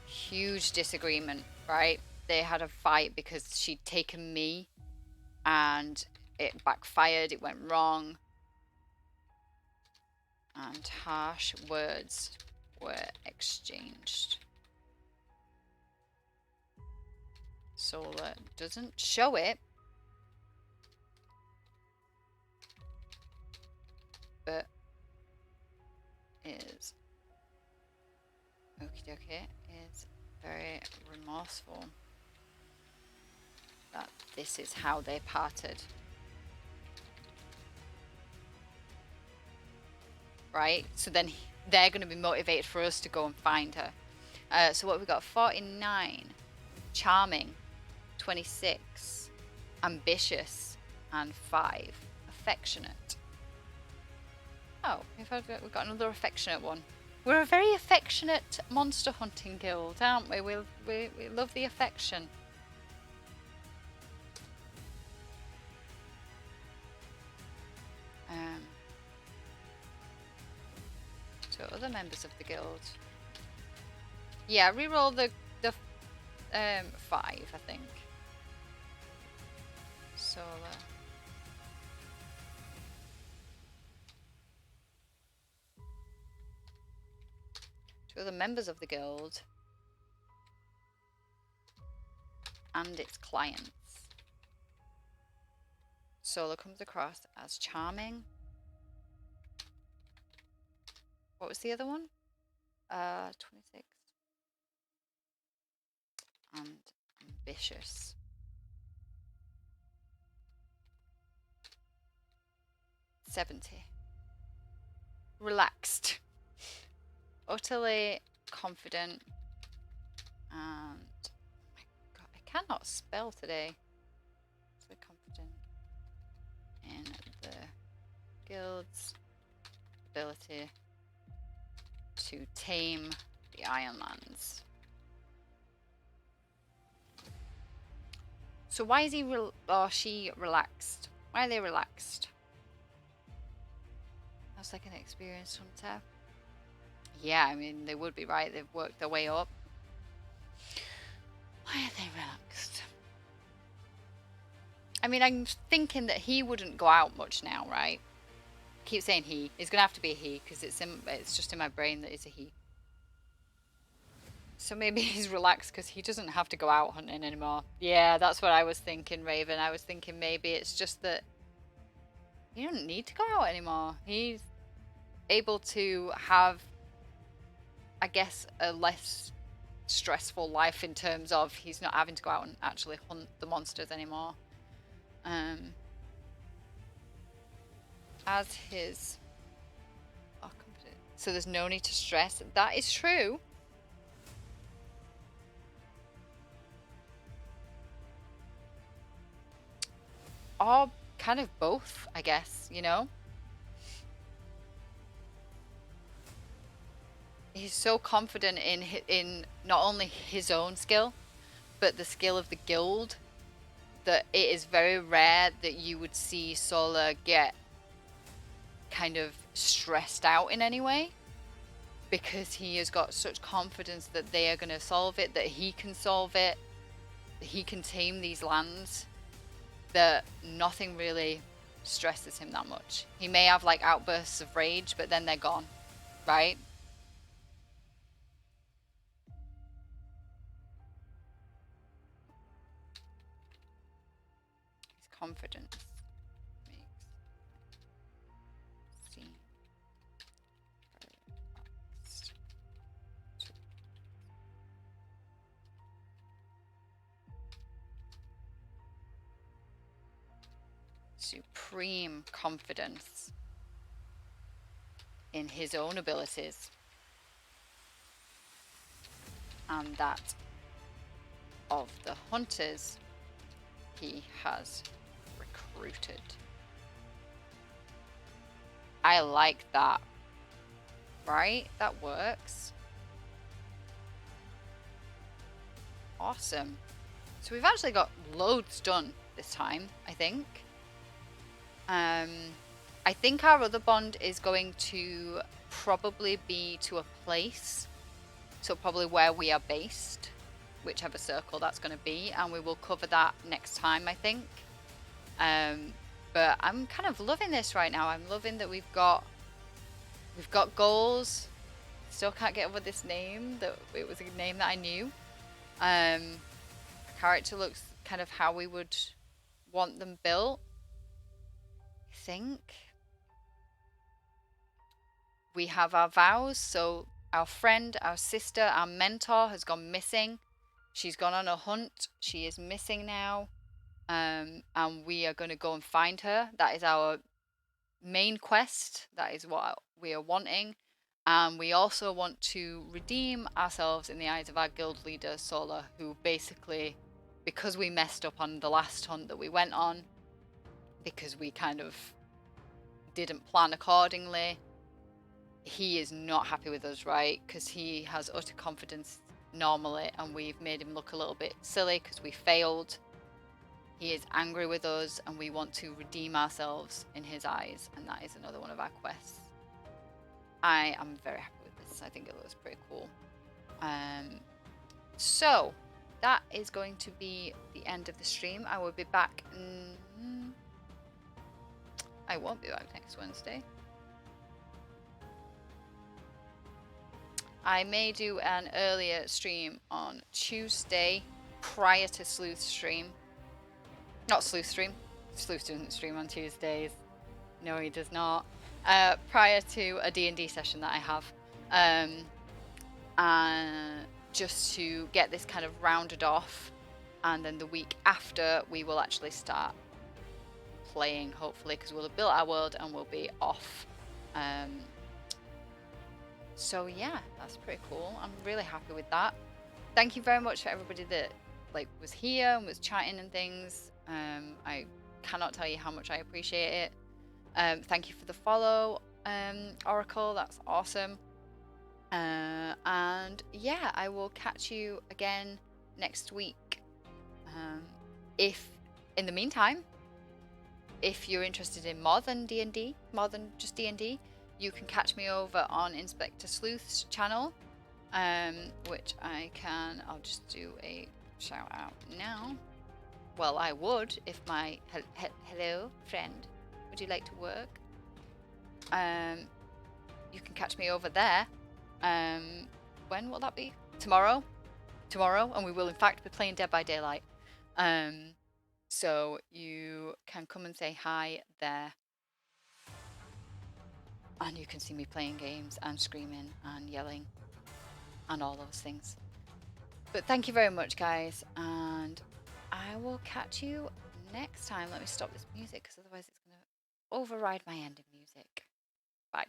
huge disagreement, right? They had a fight because she'd taken me and it backfired, it went wrong, and harsh words were exchanged. Sola doesn't show it, but is okie dokie, is very remorseful that this is how they parted. Right? So then they're going to be motivated for us to go and find her. So what we got? 49, charming, 26, ambitious, and 5, affectionate. Oh, we've got another affectionate one. We're a very affectionate monster hunting guild, aren't we? We love the affection. So other members of the guild. Yeah, reroll the 5, I think. Solar. Two other members of the guild and its clients. Solar comes across as charming. What was the other one? 26. And ambitious. 70. Relaxed. Utterly confident. And oh my god, I cannot spell today. Utterly confident in the guild's ability to tame the Ironlands. So why is he or she relaxed? Why are they relaxed? That's like an experienced hunter. Yeah, I mean, they would be, right? They've worked their way up. Why are they relaxed? I mean, I'm thinking that he wouldn't go out much now, right? I keep saying he. It's going to have to be a he, because it's just in my brain that it's a he. So maybe he's relaxed because he doesn't have to go out hunting anymore. Yeah, that's what I was thinking, Raven. I was thinking maybe it's just that he doesn't need to go out anymore. He's able to have, I guess, a less stressful life in terms of he's not having to go out and actually hunt the monsters anymore. As his... So there's no need to stress. That is true. Or kind of both, I guess, you know? He's so confident in not only his own skill, but the skill of the guild, that it is very rare that you would see Sola get kind of stressed out in any way, because he has got such confidence that they are going to solve it, that he can solve it, that he can tame these lands, that nothing really stresses him that much. He may have like outbursts of rage, but then they're gone, right? His confidence makes seem relaxed. Supreme confidence in his own abilities and that of the hunters he has recruited. I like that, right? That works. Awesome. So we've actually got loads done this time, I think. I think our other bond is going to probably be to a place. So probably where we are based, whichever circle that's going to be, and we will cover that next time, I think. But I'm kind of loving this right now. I'm loving that we've got goals. Still can't get over this name. That it was a name that I knew. Character looks kind of how we would want them built. I think we have our vows. So our friend, our sister, our mentor has gone missing. She's gone on a hunt. She is missing now. And we are going to go and find her. That is our main quest. That is what we are wanting. And we also want to redeem ourselves in the eyes of our guild leader, Sola, who basically, because we messed up on the last hunt that we went on, because we kind of didn't plan accordingly, he is not happy with us, right? Because he has utter confidence normally, and we've made him look a little bit silly because we failed. He is angry with us, and we want to redeem ourselves in his eyes, and that is another one of our quests. I am very happy with this. I think it looks pretty cool. So that is going to be the end of the stream. I will be back. I won't be back next Wednesday. I may do an earlier stream on Tuesday prior to Sleuth stream. Not Sleuth stream. Sleuth doesn't stream on Tuesdays. No, he does not. Prior to a D&D session that I have. Just to get this kind of rounded off. And then the week after, we will actually start playing, hopefully, because we'll have built our world and we'll be off. So yeah, that's pretty cool. I'm really happy with that. Thank you very much for everybody that was here and was chatting and things. I cannot tell you how much I appreciate it. Thank you for the follow, Oracle. That's awesome. And yeah, I will catch you again next week. If in the meantime, if you're interested in more than D&D, more than just D&D, you can catch me over on Inspector Sleuth's channel, which I'll just do a shout out now. Well, I would if my hello friend, would you like to work? You can catch me over there. When will that be? Tomorrow, and we will in fact be playing Dead by Daylight. So you can come and say hi there. And you can see me playing games and screaming and yelling and all those things. But thank you very much, guys, and I will catch you next time. Let me stop this music because otherwise it's going to override my ending music. Bye.